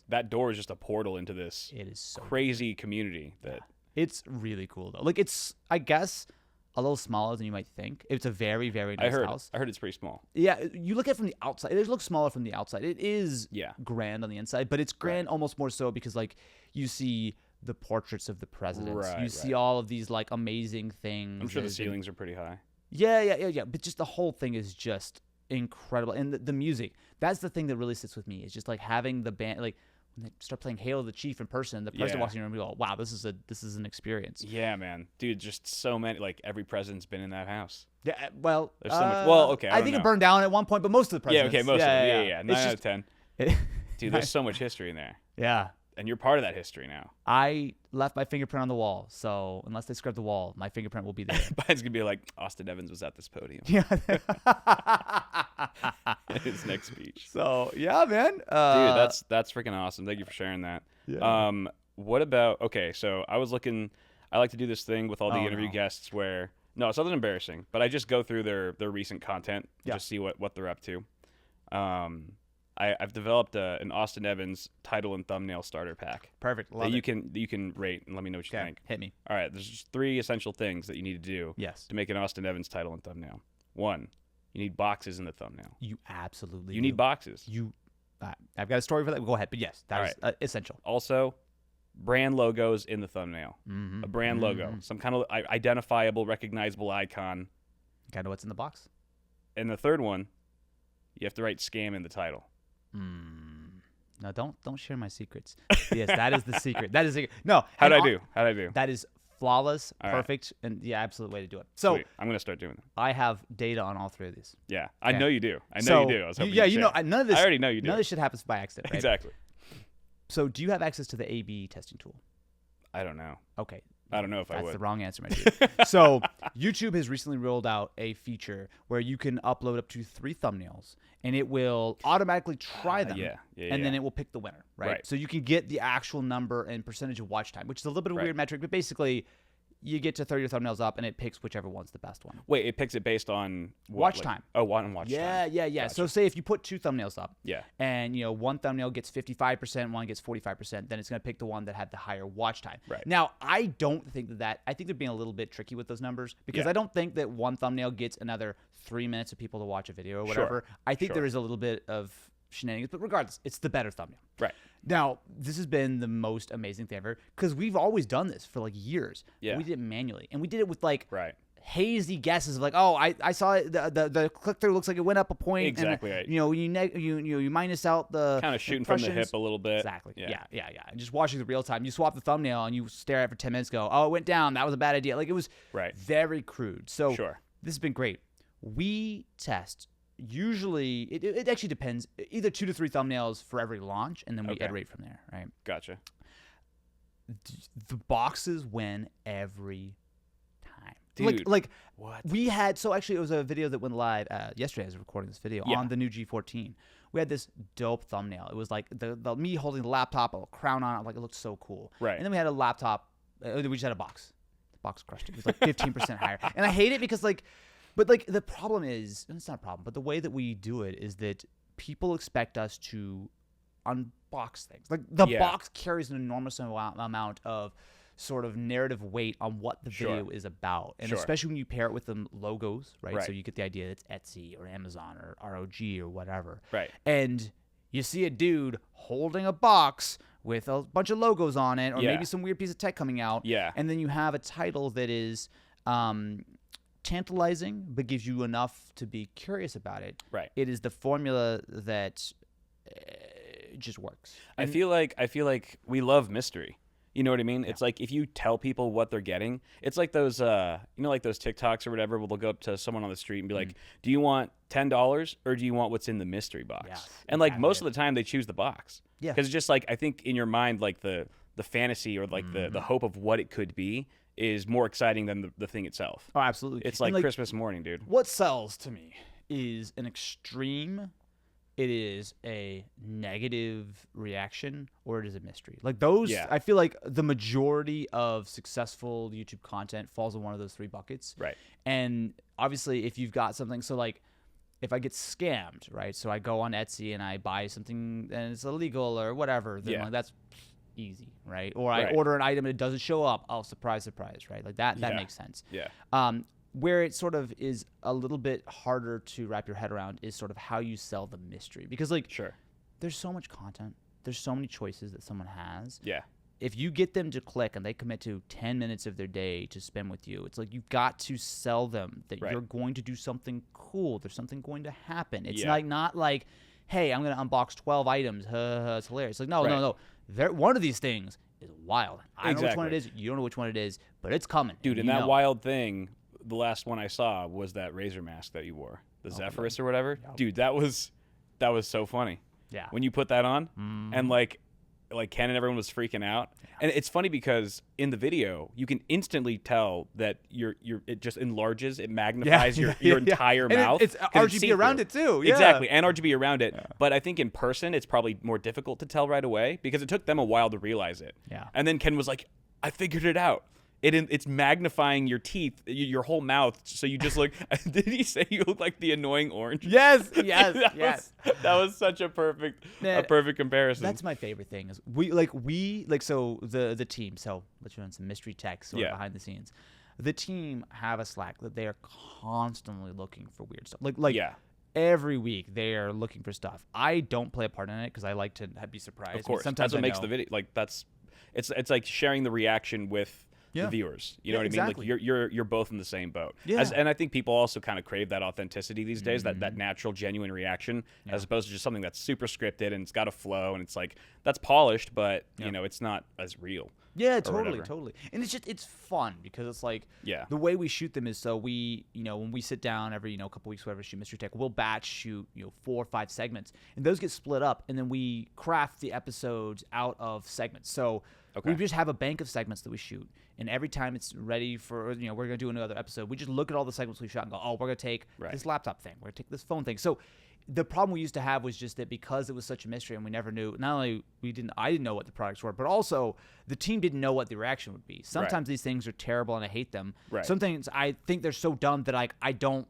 that door is just a portal into this thing. It is so crazy community that It's really cool though. Like it's I guess a little smaller than you might think. It's a very very nice house. I heard it's pretty small. Yeah, you look at it from the outside. It looks smaller from the outside. It is Yeah. grand on the inside, but it's grand almost more so because like you see the portraits of the presidents. Right, you see right. all of these like amazing things. I'm sure the There's been- ceilings are pretty high. Yeah. But just the whole thing is just incredible, and the music. That's the thing that really sits with me. Is just like having the band, like when they start playing "Hail to the Chief" in person. The president Yeah. walks in the room and you go, "Wow, this is an experience." Yeah, man. Dude, just so many like every president's been in that house. Yeah. Well, There's so much- well, okay, I I don't think know. it burned down at one point, but most of the Yeah, presidents. okay, most of them. Yeah. 9 It's out of just- 10. Dude, there's so much history in there. Yeah. And you're part of that history now. I left my fingerprint on the wall, so unless they scrub the wall, my fingerprint will be there. Mine's gonna be like Austin Evans was at this podium. Yeah. His next speech. So yeah, man. Dude, that's freaking awesome. Thank you for sharing that. Yeah. What about? Okay, so I was looking. I like to do this thing with all the interview no. guests where it's nothing embarrassing, but I just go through their recent content, and just see what they're up to. I've developed an Austin Evans title and thumbnail starter pack. Perfect. Love that it. you can rate and let me know what you think. Hit me. All right, there's just 3 essential things that you need to do to make an Austin Evans title and thumbnail. 1, you need boxes in the thumbnail. You absolutely need boxes. I've got a story for that. Go ahead, but yes, that is essential. Also, brand logos in the thumbnail. Mm-hmm. A brand logo, some kind of identifiable, recognizable icon. Kind of what's in the box. And the third one, you have to write scam in the title. No, don't share my secrets. Yes, that is the secret. That is the secret. No. How'd I do? That is flawless, all perfect, and the absolute way to do it. So sweet. I'm gonna start doing that. I have data on all 3 of these. Yeah, I know you do. I know you do. I was hoping you know, none of this. I already know you do. None of this shit happens by accident, right? Exactly. So, do you have access to the A/B testing tool? I don't know. Okay. I don't know if I would. That's the wrong answer, my dude. So, YouTube has recently rolled out a feature where you can upload up to 3 thumbnails, and it will automatically try them. And then it will pick the winner, right? So you can get the actual number and percentage of watch time, which is a little bit of a weird metric, but basically you get to throw your thumbnails up, and it picks whichever one's the best one. Wait, it picks it based on watch time. Oh, watch time. Yeah. Gotcha. So say if you put 2 thumbnails up, yeah, and one thumbnail gets 55%, one gets 45%, then it's going to pick the one that had the higher watch time. Right. Now, I don't think that I think they're being a little bit tricky with those numbers because I don't think that one thumbnail gets another 3 minutes of people to watch a video or whatever. I think there is a little bit of shenanigans, but regardless, it's the better thumbnail. Right. Now, this has been the most amazing thing ever because we've always done this for like years. Yeah. We did it manually, and we did it with like hazy guesses of like, oh, I saw it, the click through looks like it went up a point. Exactly and, right. You minus out the kind of shooting from the hip a little bit. Exactly. Yeah. And just watching the real time, you swap the thumbnail and you stare at it for 10 minutes. Go, oh, it went down. That was a bad idea. Like it was very crude. So this has been great. We test. Usually, it actually depends. Either 2 to 3 thumbnails for every launch, and then we iterate from there, right? Gotcha. The boxes win every time. Dude, like what? We had, so actually it was a video that went live yesterday. I was recording this video on the new G14. We had this dope thumbnail. It was like the me holding the laptop, a crown on it, like it looked so cool. Right. And then we had a laptop, we just had a box. The box crushed it. It was like 15% higher. And I hate it because but the problem is, and it's not a problem, but the way that we do it is that people expect us to unbox things. Like the box carries an enormous amount of sort of narrative weight on what the video is about. And especially when you pair it with the logos, right? So you get the idea that it's Etsy or Amazon or ROG or whatever. Right. And you see a dude holding a box with a bunch of logos on it or maybe some weird piece of tech coming out. Yeah. And then you have a title that is tantalizing but gives you enough to be curious about it. Right. It is the formula that just works. I feel like we love mystery. You know what I mean? It's like if you tell people what they're getting, it's like those like those TikToks or whatever where they'll go up to someone on the street and be like, "Do you want $10 or do you want what's in the mystery box?" Yes, and like most of the time they choose the box. Yeah. Because it's just like I think in your mind like the fantasy or like the hope of what it could be is more exciting than the thing itself. Oh, absolutely. It's like Christmas morning, dude. What sells to me is an extreme, it is a negative reaction, or it is a mystery. Like those, I feel like the majority of successful YouTube content falls in one of those 3 buckets. Right. And obviously if you've got something, so like if I get scammed, right? So I go on Etsy and I buy something and it's illegal or whatever, then like that's easy, right? Or I order an item and it doesn't show up. Oh, surprise, right? Like that makes sense. Yeah. Where it sort of is a little bit harder to wrap your head around is sort of how you sell the mystery. Because there's so much content. There's so many choices that someone has. Yeah. If you get them to click and they commit to 10 minutes of their day to spend with you, it's like you've got to sell them that you're going to do something cool. There's something going to happen. It's not like, hey, I'm going to unbox 12 items. It's hilarious. Like, no. One of these things is wild. I don't know which one it is. You don't know which one it is, but it's coming. Dude, and that wild thing, the last one I saw was that Razor mask that you wore, the Zephyrus or whatever. Yep. Dude, that was so funny. Yeah. When you put that on and like like Ken and everyone was freaking out. And it's funny because in the video you can instantly tell that it just enlarges, it magnifies your entire and mouth. It's RGB around it too. Yeah. Exactly, and RGB around it. Yeah. But I think in person it's probably more difficult to tell right away because it took them a while to realize it. Yeah. And then Ken was like, "I figured it out. It's magnifying your teeth, your whole mouth, so you just look." Did he say you look like the annoying orange? Yes. That was such a perfect comparison. That's my favorite thing is so the team. So let's run some mystery tech sort of behind the scenes. The team have a Slack that they are constantly looking for weird stuff. Every week they are looking for stuff. I don't play a part in it because I like to be surprised. Of course, sometimes that's what makes the video it's like sharing the reaction with the viewers. You know what I mean? Exactly. Like you're both in the same boat. Yeah. And I think people also kind of crave that authenticity these days, that natural, genuine reaction, as opposed to just something that's super scripted and it's got a flow and it's like that's polished, but you know it's not as real. Yeah, totally. And it's fun because it's like the way we shoot them is so we, when we sit down every, couple weeks, whatever, shoot Mystery Tech, we'll batch shoot, 4 or 5 segments and those get split up and then we craft the episodes out of segments. So we just have a bank of segments that we shoot. And every time it's ready for, we're going to do another episode, we just look at all the segments we shot and go, oh, we're going to take this laptop thing. We're going to take this phone thing. So the problem we used to have was just that because it was such a mystery and we never knew, not only I didn't know what the products were, but also the team didn't know what the reaction would be. Sometimes these things are terrible and I hate them. Right. Some things I think they're so dumb that I don't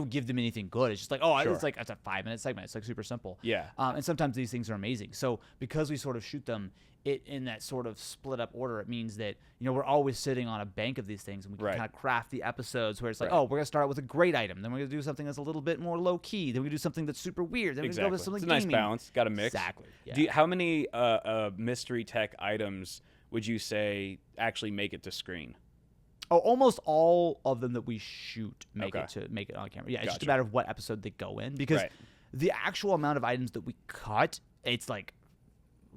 give them anything good. It's just like, it's like it's a 5-minute segment. It's like super simple. Yeah. And sometimes these things are amazing. So because we sort of shoot them in that sort of split up order, it means that we're always sitting on a bank of these things and we can kind of craft the episodes where it's like, oh, we're gonna start out with a great item, then we're gonna do something that's a little bit more low key, then we do something that's super weird, then we go with something it's a nice gaming. balance. Got to mix. Exactly. Yeah. How many mystery tech items would you say actually make it to screen? Oh, almost all of them that we shoot make it on camera. Yeah, it's just a matter of what episode they go in because the actual amount of items that we cut, it's like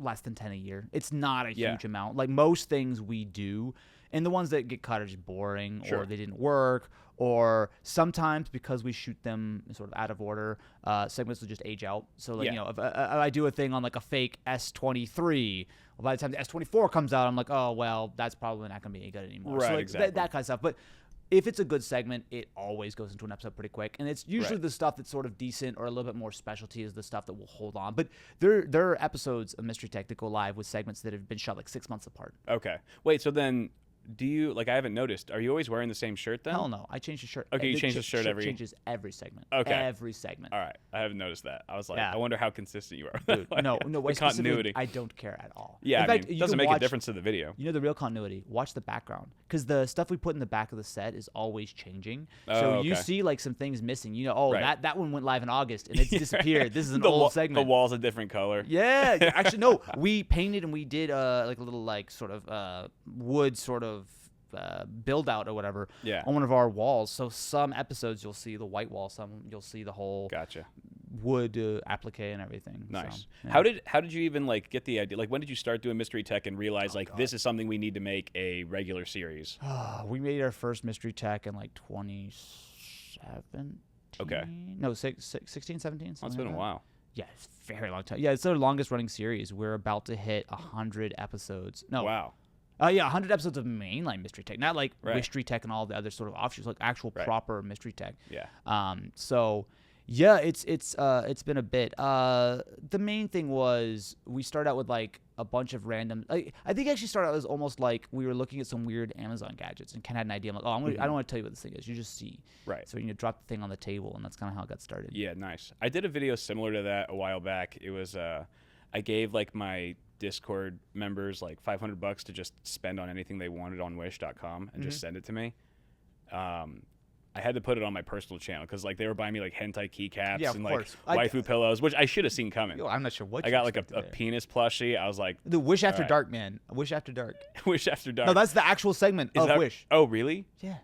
less than 10 a year. It's not a huge amount. Like most things we do, and the ones that get cut are just boring or they didn't work, or sometimes because we shoot them sort of out of order, segments will just age out. So if I do a thing on like a fake S23, well, by the time the S24 comes out, I'm like, oh well, that's probably not going to be any good anymore. Right, so exactly. That kind of stuff. But if it's a good segment, it always goes into an episode pretty quick. And it's usually the stuff that's sort of decent or a little bit more specialty is the stuff that will hold on. But there are episodes of Mystery Tech that go live with segments that have been shot like 6 months apart. Okay. Wait, so then do you, I haven't noticed, are you always wearing the same shirt then? Hell no. I change the shirt. Okay, you change the shirt every... changes every segment. Okay. Every segment. All right. I haven't noticed that. I was like, I wonder how consistent you are. Dude, no. The continuity. I don't care at all. Yeah, in fact, it doesn't make a difference to the video. The real continuity. Watch the background. Because the stuff we put in the back of the set is always changing. So you see some things missing. That one went live in August and it's disappeared. This is an old segment. The wall's a different color. Yeah. Actually, no. We painted and we did a little sort of wood sort of build out or whatever on one of our walls. So some episodes you'll see the white wall, some you'll see the whole wood applique and everything. Nice. So, How did you even get the idea? When did you start doing Mystery Tech and realize this is something we need to make a regular series? We made our first Mystery Tech in 2017. Okay. No, 16, 17. It's been a while. Yeah, it's a very long time. Yeah, it's our longest running series. We're about to hit 100 episodes. No. Wow. 100 episodes of mainline Mystery Tech, not Mystery Tech and all the other sort of offshoots, actual proper Mystery Tech. Yeah. So yeah, it's been a bit. The main thing was we started out with a bunch of random. I think it actually started out as almost like we were looking at some weird Amazon gadgets and Ken had an idea. I'm like, I don't want to tell you what this thing is. You just see. Right. So drop the thing on the table, and that's kind of how it got started. Yeah, nice. I did a video similar to that a while back. It was I gave my Discord members $500 to just spend on anything they wanted on wish.com and just send it to me. I had to put it on my personal channel because they were buying me hentai keycaps and waifu pillows, which I should have seen coming. I'm not sure what I got a penis plushie. I was like, the Wish After Dark, man. Wish After Dark. Wish After Dark. No, that's the actual segment of Wish. Oh, really? Yeah.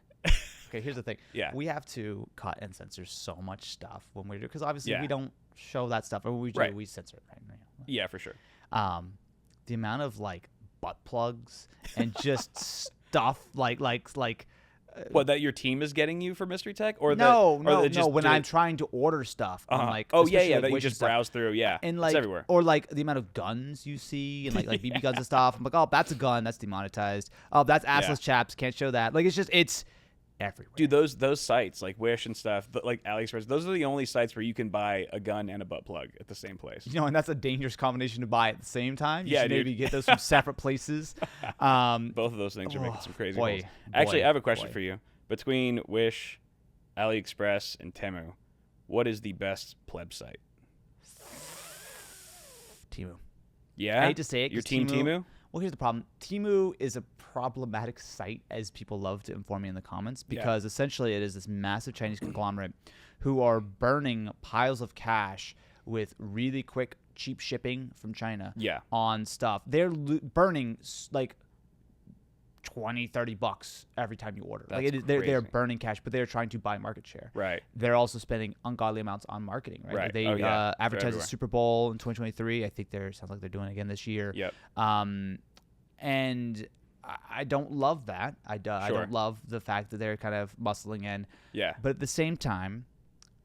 Okay, here's the thing. Yeah. We have to cut and censor so much stuff when we do because obviously we don't show that stuff or we censor it right now. Yeah, for sure. The amount of butt plugs and just stuff What, that your team is getting you for mystery tech, or no, that, or that no. When I'm trying to order stuff, on like oh yeah, especially, yeah, like, that you Wish and just stuff, browse through, yeah, and it's like everywhere. or like the amount of guns you see and like BB guns and stuff. I'm like, oh, that's a gun, that's demonetized. Oh, that's assless Yeah. chaps, can't show that. Like it's everywhere. Dude, those sites like Wish and stuff, like AliExpress, those are the only sites where you can buy a gun and a butt plug at the same place. You know, and that's a dangerous combination to buy at the same time. You Yeah, should dude. maybe get those from separate places. Both of those things are making some crazy boy, holes. Actually, boy, I have a question boy. for you. Between Wish, AliExpress, and Temu, what is the best pleb site? Temu. Yeah, I hate to say it. Your 'Cause team Temu? Well, here's the problem. Temu is a problematic site, as people love to inform me in the comments, because essentially it is this massive Chinese conglomerate who are burning piles of cash with really quick, cheap shipping from China Yeah. on stuff. They're burning like $20-$30 every time you order. That's Like they're crazy. burning cash, but they're trying to buy market share. Right. They're also spending ungodly amounts on marketing. Right. Right. They Oh, yeah. They're advertised the everywhere. Super Bowl in 2023. I think sounds like they're doing it again this year. Yep. And I don't love that. I Sure. don't love the fact that they're kind of muscling in. Yeah. But at the same time,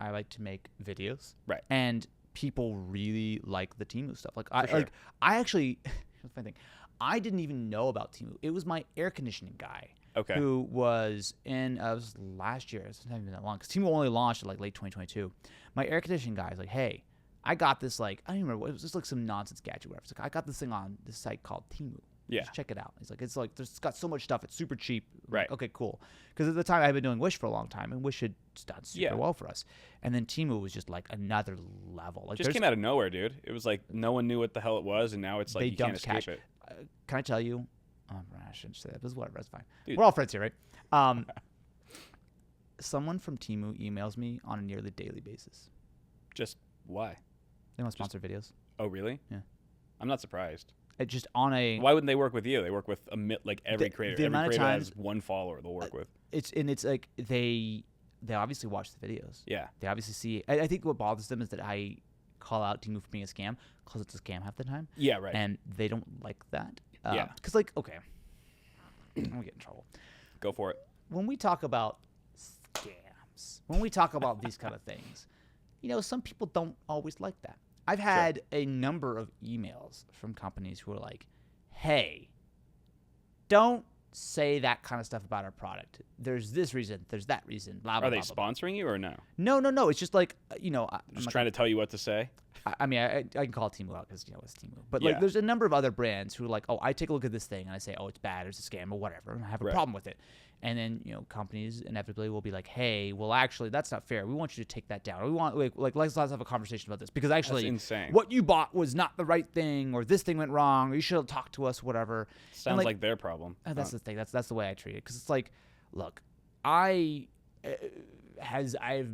I like to make videos. Right. And people really like the Temu stuff. Like sure. I actually, here's the funny thing, I didn't even know about Temu. It was my air conditioning guy. Okay. Who was in it was last year. It's not even that long because Temu only launched in like late 2022. My air conditioning guy is like, hey, I got this, like, I don't even remember, it was just like some nonsense gadget, whatever. It's like, I got this thing on this site called Temu. Yeah. Just check it out. It's like it's got so much stuff. It's super cheap. I'm Right. like, okay, cool. Because at the time I've been doing Wish for a long time, and Wish had done super well for us. And then Temu was just like another level. Like Just came out of nowhere, dude. It was like no one knew what the hell it was, and now it's like they you can't dumped escape cash. it. Can I tell you? Oh, I shouldn't say that. But whatever. That's fine. Dude. We're all friends here, right? Someone from Temu emails me on a nearly daily basis. Just why? They want to sponsor videos. Oh, really? Yeah. I'm not surprised. It just on a. Why wouldn't they work with you? They work with like every creator. the Every amount of creator has times- one follower they'll work with. It's like they obviously watch the videos. Yeah. They obviously see. I think what bothers them is that I call out Temu for being a scam because it's a scam half the time. Yeah, right. And they don't like that. Yeah. Because like, okay, I'm gonna get in trouble. Go for it. When we talk about scams, when we talk about these kind of things, you know, some people don't always like that. I've had a number of emails from companies who are like, hey, don't say that kind of stuff about our product. There's this reason, there's that reason, blah, blah, Are they blah, blah, blah. sponsoring you or no? No. It's just like, you know, I'm Just not trying to tell you what to say? I mean, I can call Temu out because, you know, it's Temu. But, Yeah. like, there's a number of other brands who are like, oh, I take a look at this thing and I say, oh, it's bad or it's a scam or whatever, and I have a Right. problem with it. And then, you know, companies inevitably will be like, hey, well, actually, that's not fair. We want you to take that down. Or we want, like let's have a conversation about this because actually, insane. what you bought was not the right thing, or this thing went wrong, or you should have talked to us, whatever. Sounds And, like their problem. that's the thing. That's the way I treat it. Because it's like, look, I've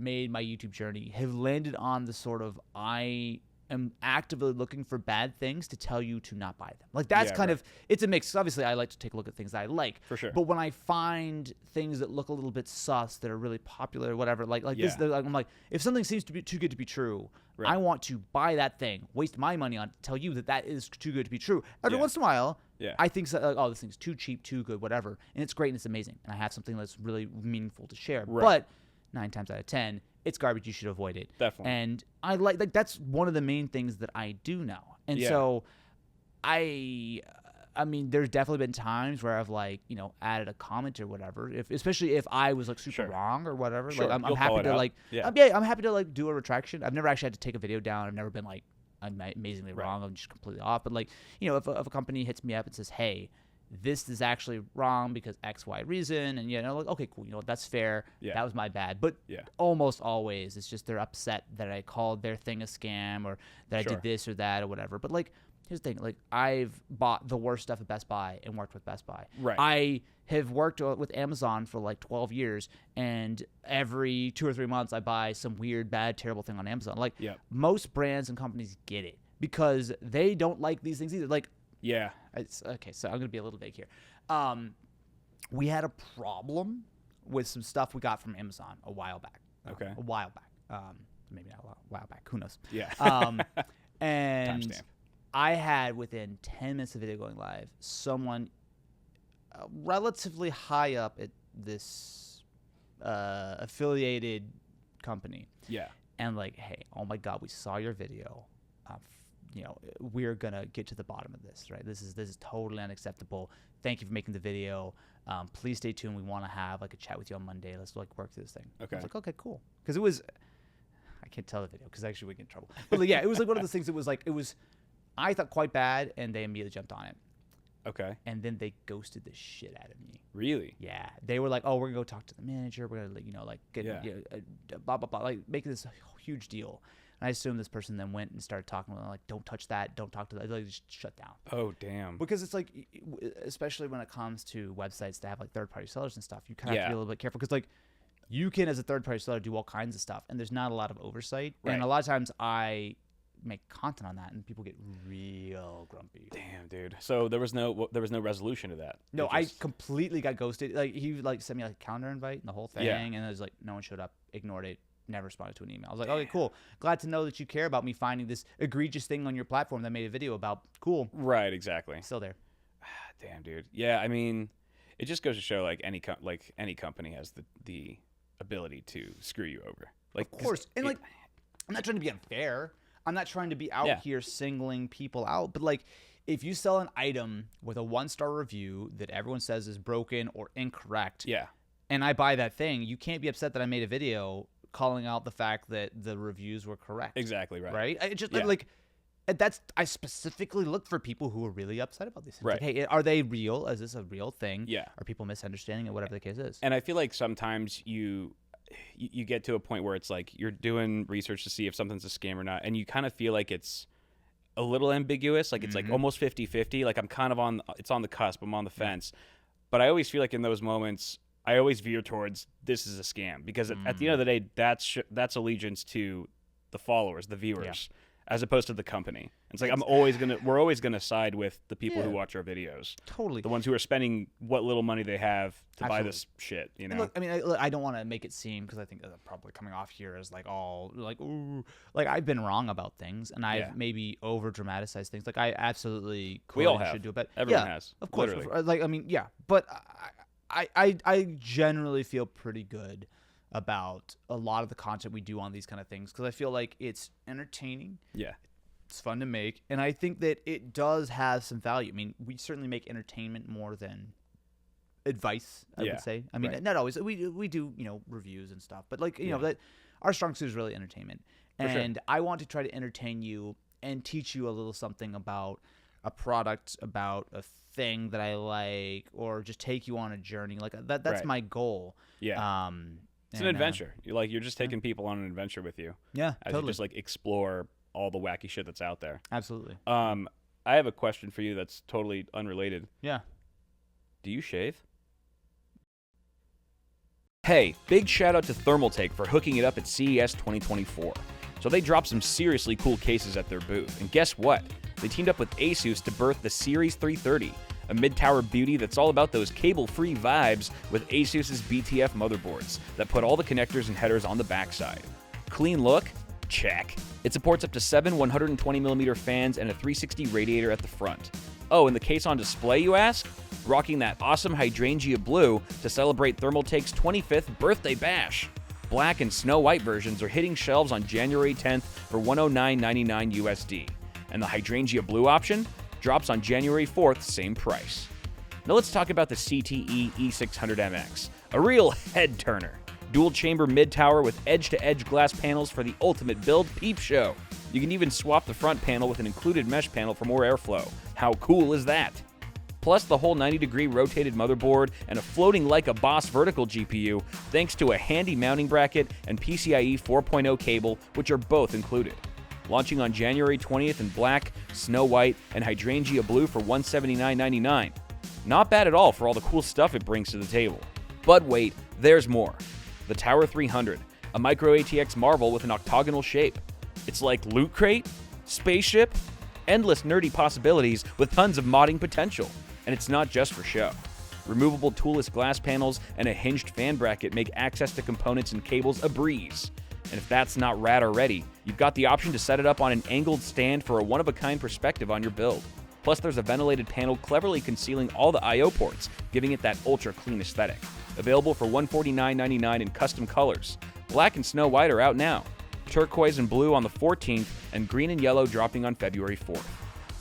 made my YouTube journey, have landed on the sort of I am actively looking for bad things to tell you to not buy them. Like that's Yeah, kind right. of, it's a mix. Obviously, I like to take a look at things that I like. For sure. But when I find things that look a little bit sus, that are really popular or whatever, like this, Yeah. I'm like, if something seems to be too good to be true, Right. I want to buy that thing, waste my money on it, tell you that that is too good to be true. Every Yeah. once in a while, Yeah. I think, so, like, oh, this thing's too cheap, too good, whatever. And it's great and it's amazing. And I have something that's really meaningful to share. Right. But 9 times out of 10, it's garbage. You should avoid it. Definitely. And I like that's one of the main things that I do now. And Yeah. so I mean, there's definitely been times where I've like, you know, added a comment or whatever, especially if I was like super Sure. wrong or whatever. Sure. Like I'm You'll call happy it to out. like, Yeah. I'm happy to like do a retraction. I've never actually had to take a video down. I've never been like amazingly Right. wrong. I'm just completely off. But like, you know, if a company hits me up and says, hey, this is actually wrong because X, Y reason, and you know, like, okay, cool, you know, that's fair. Yeah. That was my bad. But Yeah. almost always, it's just they're upset that I called their thing a scam or that I Sure. did this or that or whatever. But like, here's the thing: like, I've bought the worst stuff at Best Buy and worked with Best Buy. Right. I have worked with Amazon for like 12 years, and every 2 or 3 months, I buy some weird, bad, terrible thing on Amazon. Like, Yep. most brands and companies get it because they don't like these things either. Like, Yeah. okay, so I'm gonna be a little vague here. We had a problem with some stuff we got from Amazon a while back. Okay. A while back. Maybe not a while back. Who knows? Yeah. And Timestamp. I had within 10 minutes of video going live, someone relatively high up at this affiliated company. Yeah. And like, hey, oh my God, we saw your video. You know, we're gonna get to the bottom of this, right? This is totally unacceptable. Thank you for making the video. Please stay tuned. We want to have like a chat with you on Monday. Let's like work through this thing. Okay. I was like, okay, cool. Because it was, I can't tell the video because actually we get in trouble. But like, yeah, it was like one of those things. It was, I thought quite bad, and they immediately jumped on it. Okay. And then they ghosted the shit out of me. Really? Yeah. They were like, oh, we're gonna go talk to the manager. We're gonna, you know, like get blah blah blah, like making this huge deal. And I assume this person then went and started talking to them, like, don't touch that, don't talk to that. Like, just shut down. Oh, damn. Because it's like, especially when it comes to websites that have like third-party sellers and stuff, you kind of have to be a little bit careful. Because like, you can, as a third-party seller, do all kinds of stuff, and there's not a lot of oversight. Right. And a lot of times I make content on that, and people get real grumpy. Damn, dude. So there was no resolution to that. No, I completely got ghosted. Like, he like sent me like a calendar invite and the whole thing, Yeah. and it was like no one showed up, ignored it. Never responded to an email. I was like, okay, cool. Glad to know that you care about me finding this egregious thing on your platform that made a video about. Cool. Right, exactly. Still there. Damn, dude. Yeah, I mean, it just goes to show like any company has the ability to screw you over. Like, Of course. And like, I'm not trying to be unfair. I'm not trying to be out here singling people out. But like, if you sell an item with a 1-star review that everyone says is broken or incorrect, and I buy that thing, you can't be upset that I made a video calling out the fact that the reviews were correct. Exactly right. Right? I just like I specifically look for people who are really upset about these things. Right. Like, hey, are they real? Is this a real thing? Yeah. Are people misunderstanding it? Whatever the case is. And I feel like sometimes you get to a point where it's like you're doing research to see if something's a scam or not, and you kind of feel like it's a little ambiguous, like it's like almost 50-50. Like I'm kind of it's on the cusp. I'm on the fence. But I always feel like in those moments, I always veer towards this is a scam because at the end of the day, that's allegiance to the followers, the viewers, as opposed to the company. It's like we're always gonna side with the people who watch our videos. Totally. The ones who are spending what little money they have to buy this shit. You know. And look, I mean, I don't want to make it seem, because I think I'm probably coming off here as like all like, ooh, like I've been wrong about things, and I've maybe over dramatized things. Like I absolutely could we all and have. should do it, but Everyone has. Of course. Literally. Like I mean, but I generally feel pretty good about a lot of the content we do on these kind of things, because I feel like it's entertaining. Yeah. It's fun to make, and I think that it does have some value. I mean, we certainly make entertainment more than advice, I would say. I mean, not always. We do, you know, reviews and stuff, but like, you know, that our strong suit is really entertainment. And I want to try to entertain you and teach you a little something about a product, about a thing that I like, or just take you on a journey. Like that's my goal. Yeah. It's an adventure. You're just taking people on an adventure with you. Yeah, as totally. you just like explore all the wacky shit that's out there. Absolutely. I have a question for you that's totally unrelated. Yeah. Do you shave? Hey, big shout out to Thermaltake for hooking it up at CES 2024. So they dropped some seriously cool cases at their booth. And guess what? They teamed up with Asus to birth the Series 330, a mid-tower beauty that's all about those cable-free vibes with Asus's BTF motherboards that put all the connectors and headers on the backside. Clean look? Check. It supports up to 7 120mm fans and a 360 radiator at the front. Oh, and the case on display, you ask? Rocking that awesome hydrangea blue to celebrate Thermaltake's 25th birthday bash. Black and Snow White versions are hitting shelves on January 10th for $109.99 USD. And the hydrangea blue option drops on January 4th, same price. Now let's talk about the CTE E600MX, a real head turner. Dual chamber mid-tower with edge-to-edge glass panels for the ultimate build peep show. You can even swap the front panel with an included mesh panel for more airflow. How cool is that? Plus the whole 90-degree rotated motherboard and a floating like a boss vertical GPU thanks to a handy mounting bracket and PCIe 4.0 cable, which are both included. Launching on January 20th in black, snow white, and hydrangea blue for $179.99. Not bad at all for all the cool stuff it brings to the table. But wait, there's more. The Tower 300, a micro ATX marvel with an octagonal shape. It's like Loot Crate, Spaceship, endless nerdy possibilities with tons of modding potential. And it's not just for show. Removable toolless glass panels and a hinged fan bracket make access to components and cables a breeze. And if that's not rad already, you've got the option to set it up on an angled stand for a one-of-a-kind perspective on your build. Plus, there's a ventilated panel cleverly concealing all the I/O ports, giving it that ultra-clean aesthetic. Available for $149.99 in custom colors. Black and Snow White are out now. Turquoise and blue on the 14th, and green and yellow dropping on February 4th.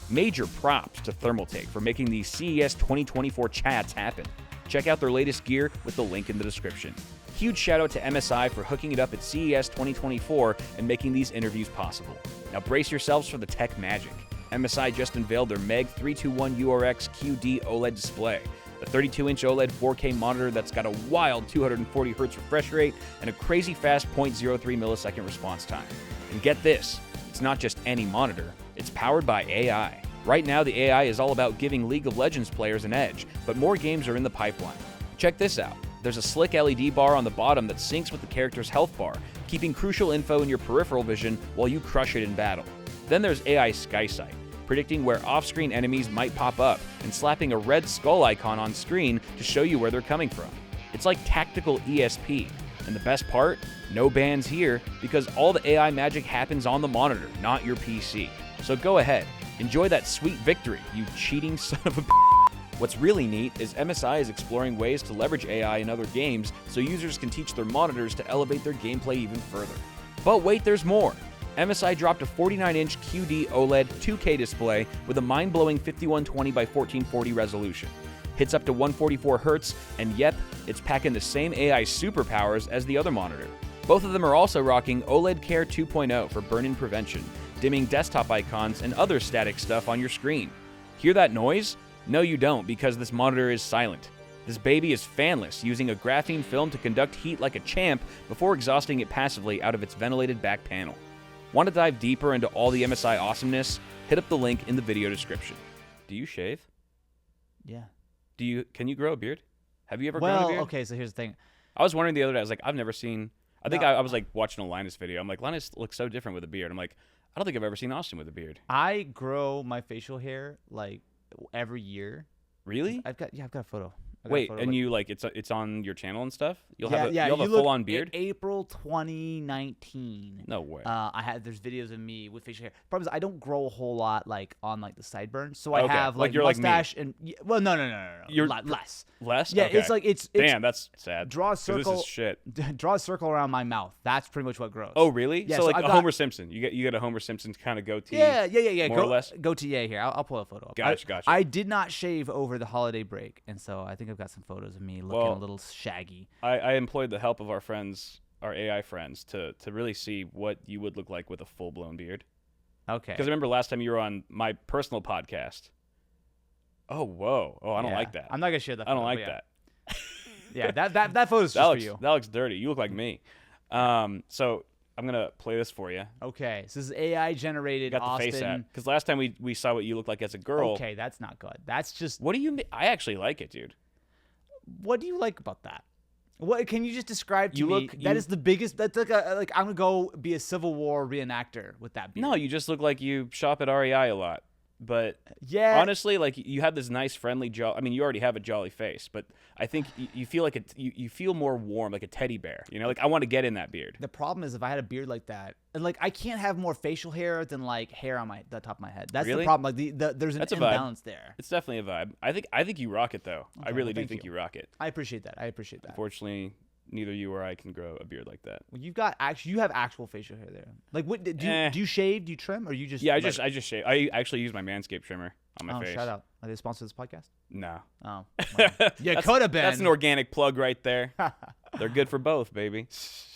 Major props to Thermaltake for making these CES 2024 chats happen. Check out their latest gear with the link in the description. Huge shout out to MSI for hooking it up at CES 2024 and making these interviews possible. Now brace yourselves for the tech magic. MSI just unveiled their MEG 321 URX QD OLED display, a 32-inch OLED 4K monitor that's got a wild 240Hz refresh rate and a crazy fast 0.03 millisecond response time. And get this, it's not just any monitor, it's powered by AI. Right now, the AI is all about giving League of Legends players an edge, but more games are in the pipeline. Check this out. There's a slick LED bar on the bottom that syncs with the character's health bar, keeping crucial info in your peripheral vision while you crush it in battle. Then there's AI SkySight, predicting where off-screen enemies might pop up and slapping a red skull icon on screen to show you where they're coming from. It's like tactical ESP. And the best part? No bans here, because all the AI magic happens on the monitor, not your PC. So go ahead, enjoy that sweet victory, you cheating son of a What's really neat is MSI is exploring ways to leverage AI in other games so users can teach their monitors to elevate their gameplay even further. But wait, there's more. MSI dropped a 49-inch QD OLED 2K display with a mind-blowing 5120 by 1440 resolution. Hits up to 144 Hz, and yep, it's packing the same AI superpowers as the other monitor. Both of them are also rocking OLED Care 2.0 for burn-in prevention, dimming desktop icons and other static stuff on your screen. Hear that noise? No, you don't, because this monitor is silent. This baby is fanless, using a graphene film to conduct heat like a champ before exhausting it passively out of its ventilated back panel. Want to dive deeper into all the MSI awesomeness? Hit up the link in the video description. Do you shave? Yeah. Can you grow a beard? Have you ever grown a beard? Well, okay, so here's the thing. I was wondering the other day, I was like, I've never seen... I was like watching a Linus video. I'm like, Linus looks so different with a beard. I'm like, I don't think I've ever seen Austin with a beard. I grow my facial hair like every year. Really? I've got a photo. Wait, and you like it's on your channel and stuff? You'll have a full on beard? April 2019. No way. There's videos of me with facial hair. Problem is I don't grow a whole lot like on like the sideburns. So I Okay, have like like you're like me. mustache and well no. You're less. Less? Yeah, Okay. it's like it's Damn, that's sad. draw a 'Cause circle. This is shit. Draw a circle around my mouth. That's pretty much what grows. Oh, really? Yeah, so so like I've a got- Homer Simpson. You get a Homer Simpson kind of goatee. Yeah. More or less? Go to here. I'll pull a photo up. Gotcha. I did not shave over the holiday break, and so I think I've got some photos of me looking a little shaggy. I employed the help of our friends, our AI friends, to really see what you would look like with a full blown beard. Okay. Because I remember last time you were on my personal podcast. Oh, whoa. Oh, I don't Yeah. like that. I'm not gonna share that. I don't photo, like but that. Yeah, that photo's just That looks for you. that looks dirty. You look like me. So I'm gonna play this for you. Okay, so this is AI generated. Got the Austin. face app. Because last time we saw what you look like as a girl. Okay, that's not good. That's just. What do you mean? I actually like it, dude. What do you like about that? What can you just describe to You me? look- That you- is the biggest. That's like I'm gonna go be a Civil War reenactor with that beard. No, you just look like you shop at REI a lot. But Yeah. honestly, like you have this nice, friendly I mean, you already have a jolly face, but I think you feel like you feel more warm, like a teddy bear. You know, like I want to get in that beard. The problem is if I had a beard like that, and like I can't have more facial hair than like hair on the top of my head. That's Really? the problem. Like there's an That's a vibe. imbalance there. It's definitely a vibe. I think you rock it though. I Okay, really well, do thank think you. you rock it. I appreciate that. Unfortunately, neither you or I can grow a beard like that. Well, you have actual facial hair there. Like what do you shave? Do you trim or you just? Yeah, I let just shave. I actually use my Manscaped trimmer on my Oh, face. shout out! Are they sponsored this podcast? No. Oh, well, you could have been. That's an organic plug right there. They're good for both, baby.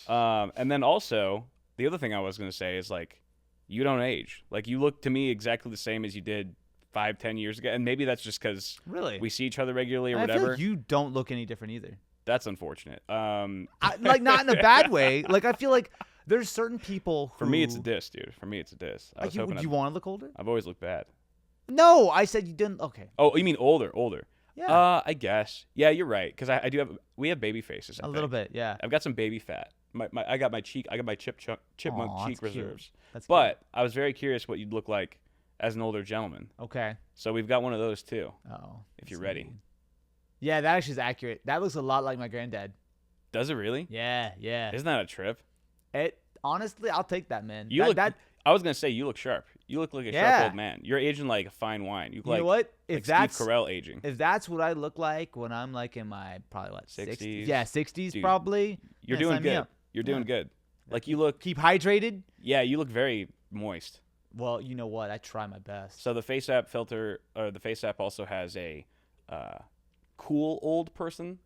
And then also, the other thing I was going to say is, like, you don't age. Like, you look to me exactly the same as you did 5-10 years ago. And maybe that's just because Really? we see each other regularly or I feel whatever. like you don't look any different either. That's unfortunate. Like not in a bad way. Like I feel like there's certain people who, For me, it's a diss, dude. For me, it's a diss. I Like was hoping you want to look older? I've always looked bad. No, I said you didn't. Okay. Oh, you mean older? Yeah. I guess. Yeah, you're right. Because I do have. We have baby faces. I A little think. bit. Yeah. I've got some baby fat. I got my chipmunk Aw, cheek that's cute. reserves. That's But I was very curious what you'd look like as an older gentleman. cute. Okay. So we've got one of those too. Oh. If you're let's ready. see. Yeah, that actually is accurate. That looks a lot like my granddad. Does it really? Yeah. Yeah. Isn't that a trip? It honestly, I'll take that, man. You that, look. that I was gonna say you look sharp. You look like a Yeah. sharp old man. You're aging like a fine wine. You look You like, know what? like If that's Steve Carell aging. if that's what I look like when I'm like in my probably what 60s. Yeah, 60s Dude, probably. You're Yeah, doing sign me good. up. You're doing Yeah. good. Like you look. Keep hydrated. Yeah, you look very moist. Well, you know what? I try my best. So the Face App filter, or the Face App also has a cool old person.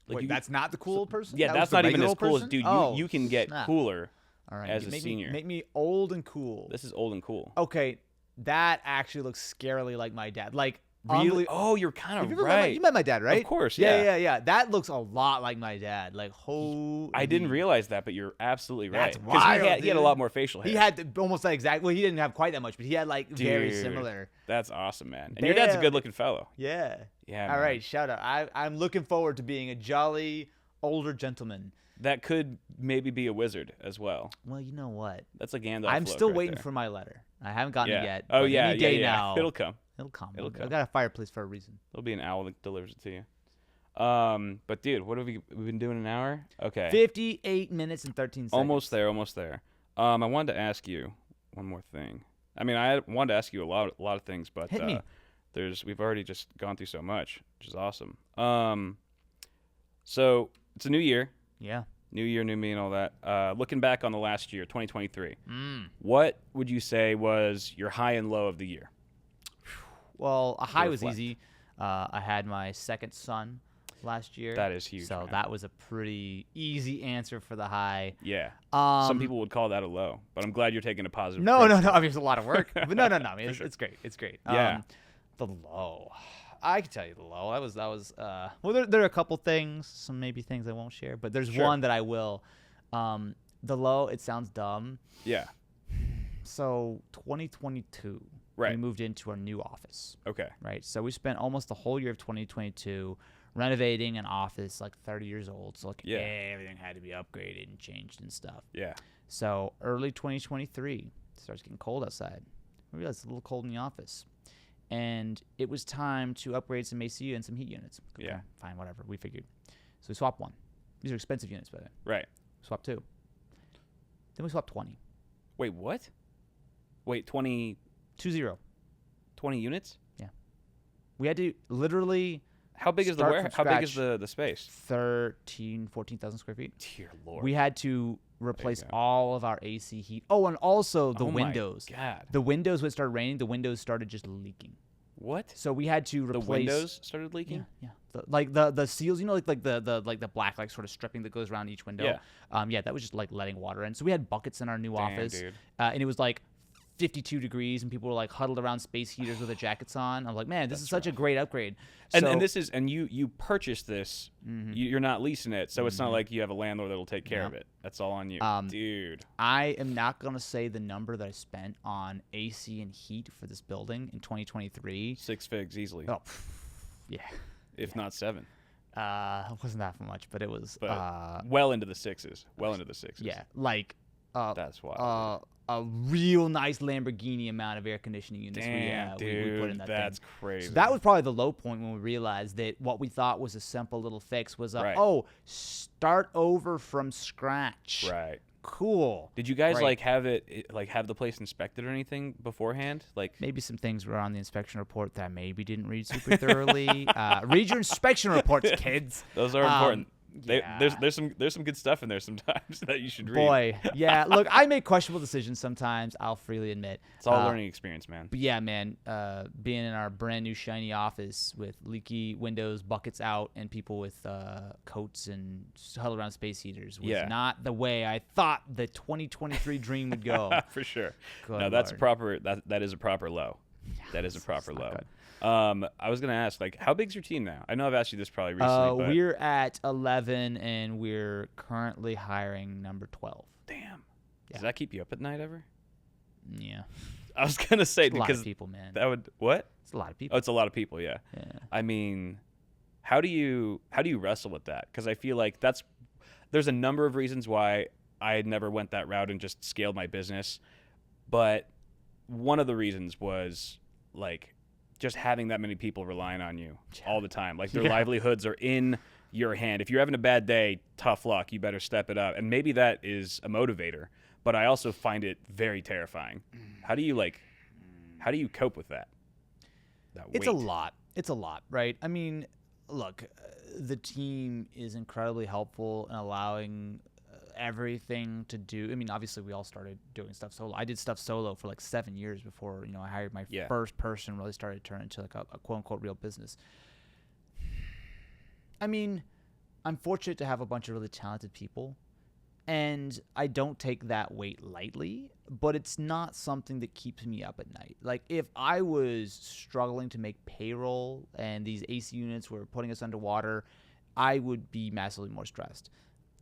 Like Wait, you- that's not the cool person? Yeah, That was that's the not even regular as cool as person? dude. Oh, You can get snap. cooler All right, as a make senior. make me old and cool. This is old and cool. Okay, that actually looks scarily like my dad. Like Really? Oh, you're kind Have of you ever met right. you met my dad, right? Of course, Yeah, yeah. yeah. That looks a lot like my dad. Like, holy. I didn't realize that, but you're absolutely right. That's 'Cause wild, he had a dude. lot more facial hair. He had almost that exact. Well, he didn't have quite that much, but he had like very Dude. similar. That's awesome, man. And your dad's a Damn. good-looking fellow. Yeah. Yeah. All man. right, shout out. I'm looking forward to being a jolly older gentleman. That could maybe be a wizard as well. Well, you know what? That's a Gandalf. I'm look still right waiting there. for my letter. I haven't gotten Yeah. it yet. Oh but yeah, any day yeah. now. It'll come. It'll come. It'll I come. got a fireplace for a reason. There'll be an owl that delivers it to you. But dude, what have we've been doing an hour? Okay. 58 minutes and 13 seconds. Almost there, almost there. I wanted to ask you one more thing. I mean, I wanted to ask you a lot of things, but Hit me. we've already just gone through so much, which is awesome. So it's a new year, Yeah. new year, new me, and all that. Looking back on the last year, 2023, Mm. what would you say was your high and low of the year? Well, a high was reflect. easy. I had my second son last year. That is huge. So man. that was a pretty easy answer for the high. Yeah. Um, Some people would call that a low, but I'm glad you're taking a positive. No, approach. I mean, it's a lot of work. But no. I mean, it's great. It's great. Yeah. The low. I can tell you the low. That was. Well, there are a couple things, some maybe things I won't share, but there's Sure. one that I will. The low. It sounds dumb. Yeah. So 2022. Right. We moved into our new office. Okay. Right. So we spent almost the whole year of 2022 renovating an office like 30 years old. So like Yeah. everything had to be upgraded and changed and stuff. Yeah. So early 2023, it starts getting cold outside. We realized it's a little cold in the office. And it was time to upgrade some ACU and some heat units. Okay, Yeah. fine, whatever. We figured. So we swapped one. These are expensive units, by the way. Right. Swapped two. Then we swapped 20. Wait, what? Wait, 20 units? We had to literally How big is the Start warehouse? from How big is scratch. the space? 14,000 square feet. Dear Lord. We had to replace go. all of our AC heat. Oh, and also the Oh my windows. God. The windows, when it started raining, the windows started just leaking. What? So we had to The replace windows started leaking? Yeah. The seals, you know, like the black like sort of stripping that goes around each window. Yeah. That was just like letting water in. So we had buckets in our new Damn, office, dude. and it was like 52 degrees, and people were like huddled around space heaters with their jackets on. I'm like, man, this is such a great upgrade. And, So- and this is you purchased this. You're not leasing it, so it's not like you have a landlord that'll take care of it. That's all on you, dude. I am not gonna say the number that I spent on AC and heat for this building in 2023. 6 figs easily, Oh, yeah. if not 7. It wasn't that much, but it was. But well into the sixes. Well into the sixes. Yeah, like That's wild. a real nice Lamborghini amount of air conditioning units Damn, we dude, put in that that's thing. crazy. So that was probably the low point when we realized that what we thought was a simple little fix was, Right. start over from scratch. right. Cool. Did you guys Great. have the place inspected or anything beforehand? Like, Maybe some things were on the inspection report that I maybe didn't read super thoroughly. Read your inspection reports, kids. those are important. yeah. There's some good stuff in there sometimes that you should read. Boy, yeah. Look, I make questionable decisions sometimes. I'll freely admit. It's all a learning experience, man. But yeah, man, being in our brand new shiny office with leaky windows, buckets out, and people with coats and huddled around space heaters was Yeah. not the way I thought the 2023 dream would go. For sure. Good No, that's Lord. proper. That is a proper low. That is a proper not low. good. I was gonna ask, like, how big's your team now? I know I've asked you this probably recently, but We're at 11, and we're currently hiring number 12. damn. Yeah. Does that keep you up at night ever? Yeah, I was gonna say it's a lot because of people, man. that would what? It's a lot of Oh, people. it's a lot of people. Yeah. Yeah. I mean, how do you wrestle with that? Because I feel like there's a number of reasons why I never went that route and just scaled my business, but one of the reasons was like just having that many people relying on you all the time. Like their Yeah. livelihoods are in your hand. If you're having a bad day, tough luck. You better step it up. And maybe that is a motivator, but I also find it very terrifying. How do you How do you cope with that? It's a lot. It's a lot, right? I mean, look, the team is incredibly helpful in allowing everything to do. I mean, obviously, we all started doing stuff solo. I did stuff solo for like 7 years before, I hired my first person, really started to turn into like a quote unquote real business. I mean, I'm fortunate to have a bunch of really talented people, and I don't take that weight lightly, but it's not something that keeps me up at night. Like, if I was struggling to make payroll and these AC units were putting us underwater, I would be massively more stressed.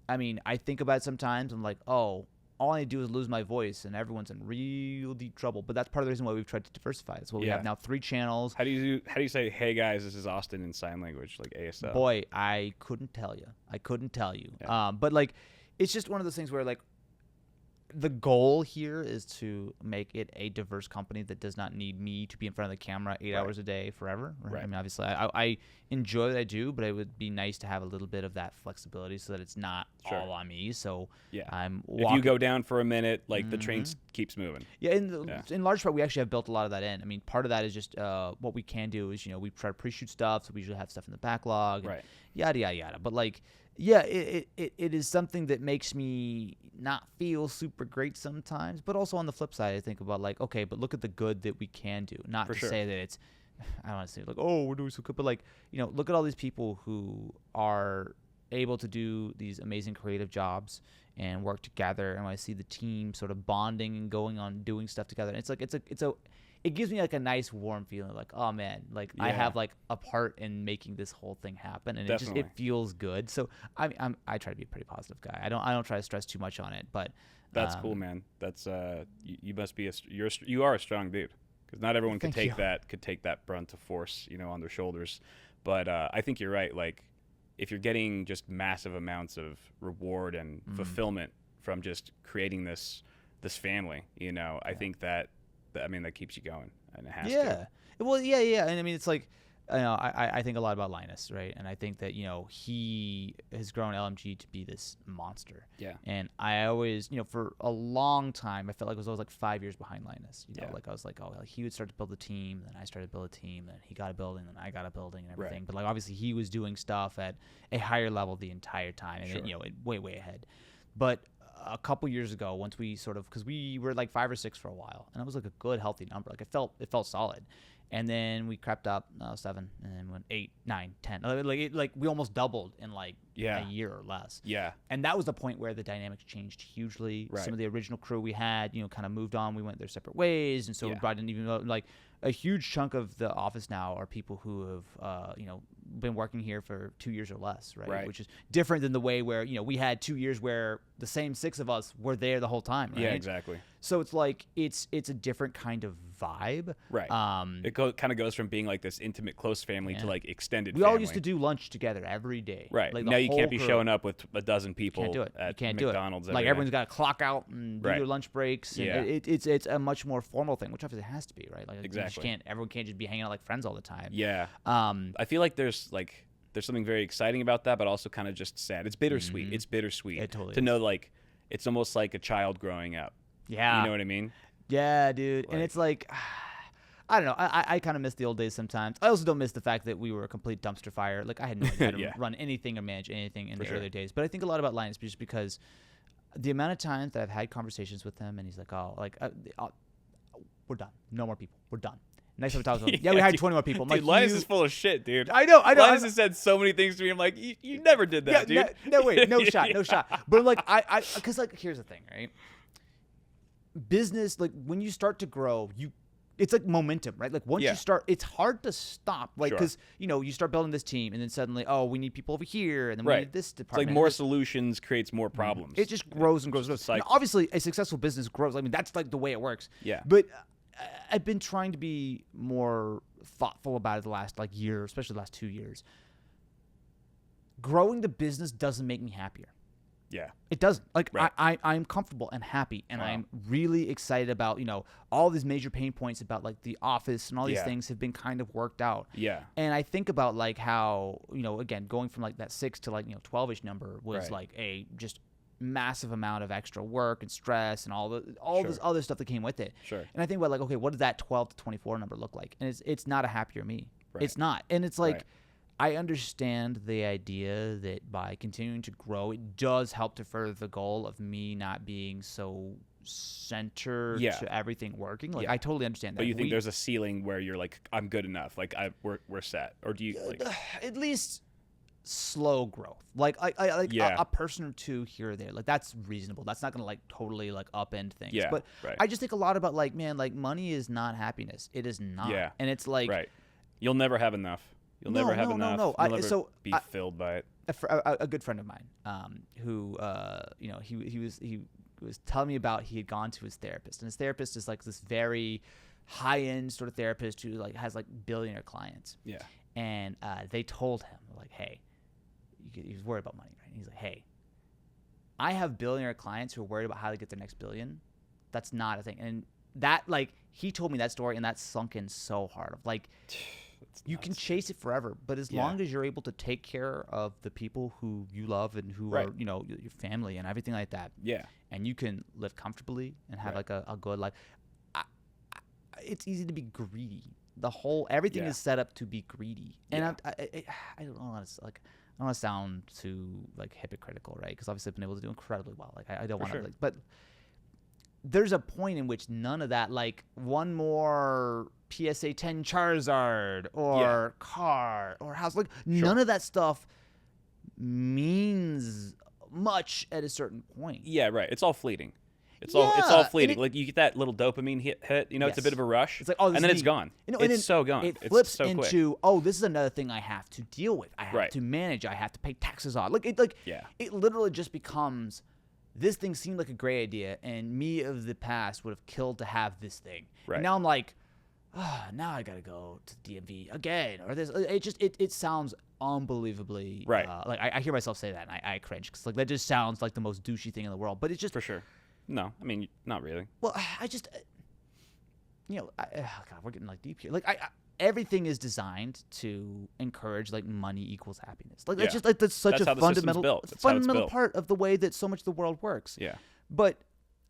I mean, I think about it sometimes. I'm like, oh, all I need to do is lose my voice, and everyone's in real deep trouble. But that's part of the reason why we've tried to diversify. That's why we have now 3 channels. How do you say, hey guys, this is Austin in sign language, like ASL? Boy, I couldn't tell you. Yeah. But like, it's just one of those things where like, the goal here is to make it a diverse company that does not need me to be in front of the camera 8 hours a day forever. Right? I mean, obviously, I enjoy what I do, but it would be nice to have a little bit of that flexibility so that it's not all on me. So I'm walking. If you go down for a minute, like the train keeps moving. Yeah, in large part, we actually have built a lot of that in. I mean, part of that is just what we can do is, we try to pre-shoot stuff, so we usually have stuff in the backlog. And yada, yada, yada. But like, yeah, it is something that makes me not feel super great sometimes. But also on the flip side, I think about like, okay, but look at the good that we can do. Not to say that it's, I don't want to say like, oh, we're doing so good, but like, look at all these people who are able to do these amazing creative jobs and work together. And when I see the team sort of bonding and going on doing stuff together, it's like it gives me like a nice warm feeling, like, oh man, like I have like a part in making this whole thing happen, and it feels good. So I try to be a pretty positive guy. I don't try to stress too much on it, but that's cool, man. That's you must be you are a strong dude, because not everyone could take that brunt of force, on their shoulders. But I think you're right. Like, if you're getting just massive amounts of reward and fulfillment from just creating this family, I think that keeps you going, and it has to. Well, yeah. And I mean, it's like, I think a lot about Linus, right? And I think that, he has grown LMG to be this monster. Yeah. And I always, for a long time, I felt like I was always like 5 years behind Linus. Like I was like, oh, like he would start to build a team, then I started to build a team, then he got a building, then I got a building and everything. Right. But like, obviously he was doing stuff at a higher level the entire time, and way ahead. But a couple years ago, once we because we were like 5 or 6 for a while, and it was like a good, healthy number. Like it felt solid. And then we crept up 7, and then went 8, 9, 10. Like we almost doubled in like a year or less. Yeah. And that was the point where the dynamics changed hugely. Right. Some of the original crew we had, kind of moved on. We went their separate ways, and so we brought in even like a huge chunk of the office now are people who have been working here for 2 years or less, right? Which is different than the way where we had 2 years where the same 6 of us were there the whole time, right? Yeah, exactly. So it's like it's a different kind of vibe, right? It kind of goes from being like this intimate, close family to like extended. We all used to do lunch together every day, right? Like now you can't be showing up with a dozen people. Can't do it. At you can't McDonald's. Do it. Like everyone's got to clock out and do their lunch breaks. And it's a much more formal thing, which obviously has to be, right? Like exactly. Everyone can't just be hanging out like friends all the time. Yeah. I feel like there's something very exciting about that, but also kind of just sad. It's bittersweet. Mm-hmm. It's bittersweet. It totally to know like it's almost like a child growing up. Yeah. You know what I mean? Yeah, dude. And it's like, I don't know. I kind of miss the old days sometimes. I also don't miss the fact that we were a complete dumpster fire. Like I had no idea how to run anything or manage anything in the early days. But I think a lot about Linus just because the amount of times that I've had conversations with him, and he's like, "Oh, like we're done. No more people. We're done." Next time I talk to him, we hired 20 more people. I'm dude, like, Linus is full of shit, dude. I know. Linus has said so many things to me. I'm like, you never did that, dude. No way. No shot. But I'm like, because like, here's the thing, right? Business, like when you start to grow, it's like momentum, right? Like once you start, it's hard to stop, like because you start building this team, and then suddenly, oh, we need people over here, and then we need this department. It's like more solutions creates more problems. It just grows and grows. And obviously, a successful business grows. I mean, that's like the way it works. Yeah. But I've been trying to be more thoughtful about it the last like year, especially the last 2 years. Growing the business doesn't make me happier. Yeah. It doesn't. Like I'm comfortable and happy, and I'm really excited about, all these major pain points about like the office and all these things have been kind of worked out. Yeah. And I think about like how, again, going from like that 6 to like, 12-ish number was like just massive amount of extra work and stress and all this other stuff that came with it. Sure. And I think about like, okay, what does that 12 to 24 number look like? And it's not a happier me. Right. It's not. And it's like, Right. I understand the idea that by continuing to grow, it does help to further the goal of me not being so centered to everything working. Like, I totally understand that. But you think there's a ceiling where you're like, I'm good enough, like we're set, or do you like at least slow growth, like a person or two here or there, like that's reasonable. That's not gonna like totally like upend things. Yeah, but right. I just think a lot about like, man, like money is not happiness. It is not. Yeah. And it's like, right. You'll never have enough. You'll never have enough. No. You'll never be filled by it. A good friend of mine, who he was telling me about, he had gone to his therapist, and his therapist is like this very high end sort of therapist who like has like billionaire clients. Yeah. And they told him like, hey, he was worried about money, right? And he's like, hey, I have billionaire clients who are worried about how to get their next billion. That's not a thing. And that, like, he told me that story, and that sunk in so hard. Of like, you can chase it forever, but as long as you're able to take care of the people who you love and who are, you know, your family and everything like that. Yeah. And you can live comfortably and have like a good life. It's easy to be greedy. Everything is set up to be greedy. And I don't know, like, I don't want to sound too like hypocritical, right? Because obviously I've been able to do incredibly well. Like, I don't want to, but there's a point in which none of that, like one more PSA 10 Charizard or car or house, like none of that stuff means much at a certain point. Yeah, right. It's all fleeting. It's all fleeting. Like you get that little dopamine hit, you know, it's a bit of a rush. It's like, and then it's gone. You know, it's so gone. It flips so into, oh, this is another thing I have to deal with. I have to manage. I have to pay taxes on. It literally just becomes, this thing seemed like a great idea, and me of the past would have killed to have this thing. Right. And now I'm like, now I gotta go to the DMV again, or this. It sounds unbelievably like I hear myself say that, and I cringe, because like that just sounds like the most douchey thing in the world. But it's just, for sure. No, I mean, not really. Well, I just, you know, God, we're getting like deep here. Like, everything is designed to encourage like money equals happiness. Like, it's just like that's such a fundamental part of the way that so much of the world works. Yeah. But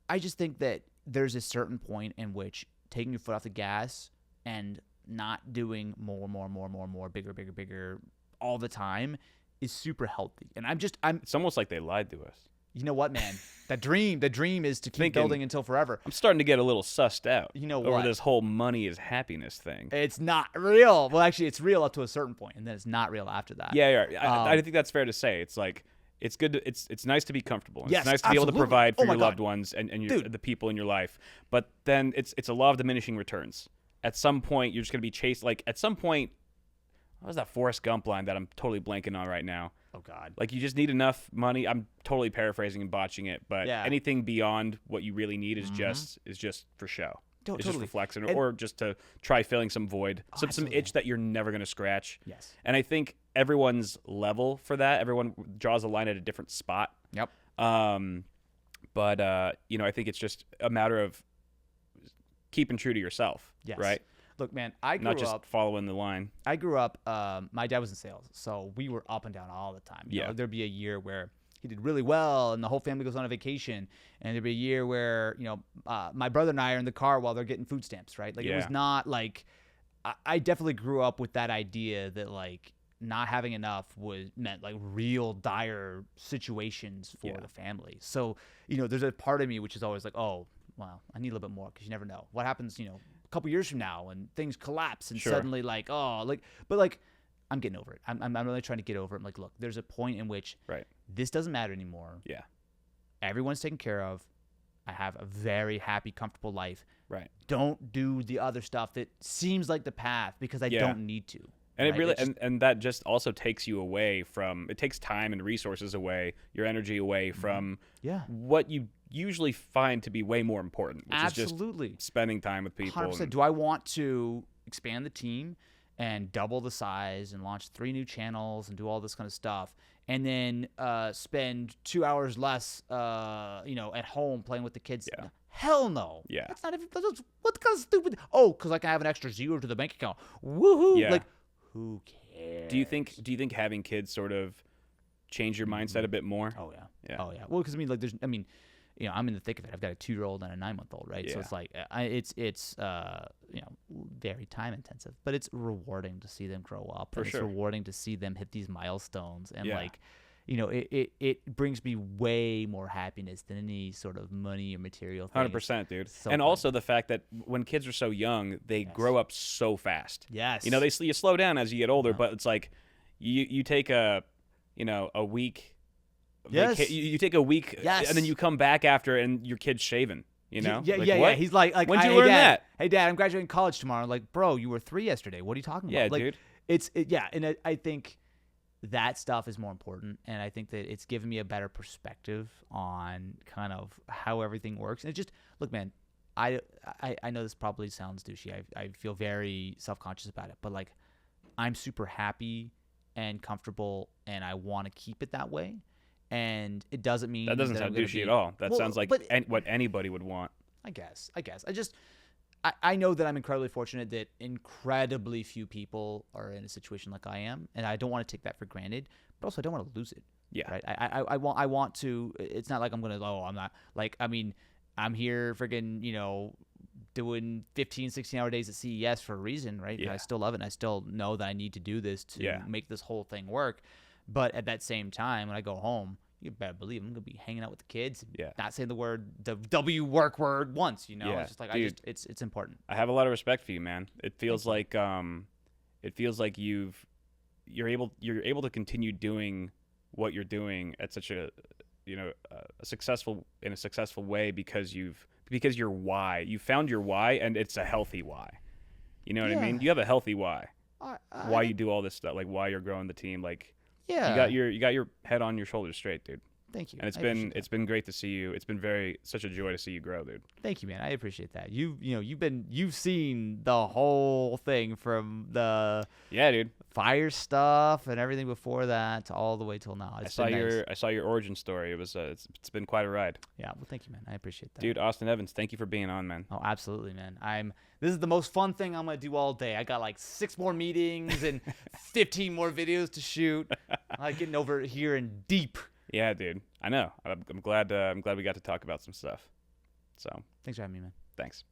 I just think that there's a certain point in which taking your foot off the gas and not doing more, bigger all the time is super healthy. And it's almost like they lied to us. You know what, man? The dream is to keep building until forever. I'm starting to get a little sussed out. You know over what? This whole money is happiness thing. It's not real. Well, actually, it's real up to a certain point, and then it's not real after that. Yeah. I think that's fair to say. It's like, it's good. It's nice to be comfortable. Yes, it's nice to be able to provide for your loved ones and the people in your life. But then it's a law of diminishing returns. At some point, you're just going to be chased. Like, at some point, what was that Forrest Gump line that I'm totally blanking on right now? Oh, God. Like, you just need enough money. I'm totally paraphrasing and botching it, but anything beyond what you really need is just for show. It's just for flexing, or just to try filling some void, some itch that you're never going to scratch. Yes. And I think everyone's level for that. Everyone draws a line at a different spot. Yep. But you know, I think it's just a matter of keeping true to yourself. Yes. Right. Look, man, I grew up... Not just following the line. I grew up, my dad was in sales, so we were up and down all the time. You know, there'd be a year where he did really well, and the whole family goes on a vacation, and there'd be a year where, you know, my brother and I are in the car while they're getting food stamps, right? Like, it was not like... I definitely grew up with that idea that, like, not having enough meant, like, real dire situations for the family. So, you know, there's a part of me which is always like, oh, well, I need a little bit more, because you never know. What happens, you know... couple years from now and things collapse and suddenly like, oh, like, but like, I'm getting over it. I'm really trying to get over it. I'm like, look, there's a point in which this doesn't matter anymore. Yeah. Everyone's taken care of. I have a very happy, comfortable life. Right. Don't do the other stuff that seems like the path, because I don't need to. And it really, and that just also takes you away from, it takes time and resources away, your energy away from what you usually find to be way more important, which is just spending time with people. 100%. Do I want to expand the team and double the size and launch 3 new channels and do all this kind of stuff, and then spend 2 hours less, you know, at home playing with the kids? Yeah. Hell no. Yeah. That's not even, what kind of stupid? Oh, because I can have an extra zero to the bank account. Woohoo! Yeah. Like, who cares? Do you think having kids sort of change your mindset a bit more. Oh yeah. Yeah. Oh yeah. Well, because I'm in the thick of it. I've got a 2-year-old and a 9-month-old, right? So Yeah. it's like it's very time intensive, but it's rewarding to see them grow up. For and sure. It's rewarding to see them hit these milestones, and Yeah. it brings me way more happiness than any sort of money or material thing. 100%, dude. so And fun. also the fact that when kids are so young, they grow up so fast. Yes. You know, you slow down as you get older, Yeah. but it's like you take a week. Yes. You take a week, Yes. and then you come back after, and your kid's shaven. You know? Yeah, Like, yeah, what? yeah. He's like, When'd you hey, learn Dad, that? Hey, Dad, I'm graduating college tomorrow. I'm like, bro, you were 3 yesterday. What are you talking about? Yeah, Like, dude. And I think that stuff is more important, and I think that it's given me a better perspective on kind of how everything works. And it just look, man, I know this probably sounds douchey. I feel very self-conscious about it, but like, I'm super happy and comfortable, and I want to keep it that way. And it doesn't mean That doesn't I'm sound gonna douchey be- at all. That Well, sounds like but- what anybody would want. I guess. I know that I'm incredibly fortunate that incredibly few people are in a situation like I am, and I don't want to take that for granted, but also I don't want to lose it. Yeah. Right. I want to. It's not like I'm gonna. Oh, I'm not. Like, I mean, I'm here friggin', doing 15, 16-hour days at CES for a reason, right? Yeah. And I still love it, and I still know that I need to do this to make this whole thing work. But at that same time, when I go home, you better believe I'm gonna be hanging out with the kids. Yeah. Not saying the W work word once. Yeah, It's just like dude. it's important. I have a lot of respect for you, man. It feels Thank like you're able to continue doing what you're doing at such a successful way because your why. You found your why, and it's a healthy why. You know what I mean? Yeah. You have a healthy why. I Why you do all this stuff, like why you're growing the team, like Yeah. you got your head on your shoulders straight, dude. Thank you. And I appreciate that. it's been great to see you. It's been such a joy to see you grow, dude. Thank you, man. I appreciate that. You've seen the whole thing from the Yeah, dude. fire stuff and everything before that to all the way till now. I saw your origin story. It was it's been quite a ride. Yeah, well, thank you, man. I appreciate that. Dude, Austin Evans, thank you for being on, man. Oh, absolutely, man. This is the most fun thing I'm gonna do all day. I got like 6 more meetings and 15 more videos to shoot. I'm like getting over here in deep. Yeah, dude. I know. I'm glad we got to talk about some stuff. So, Thanks for having me, man. thanks.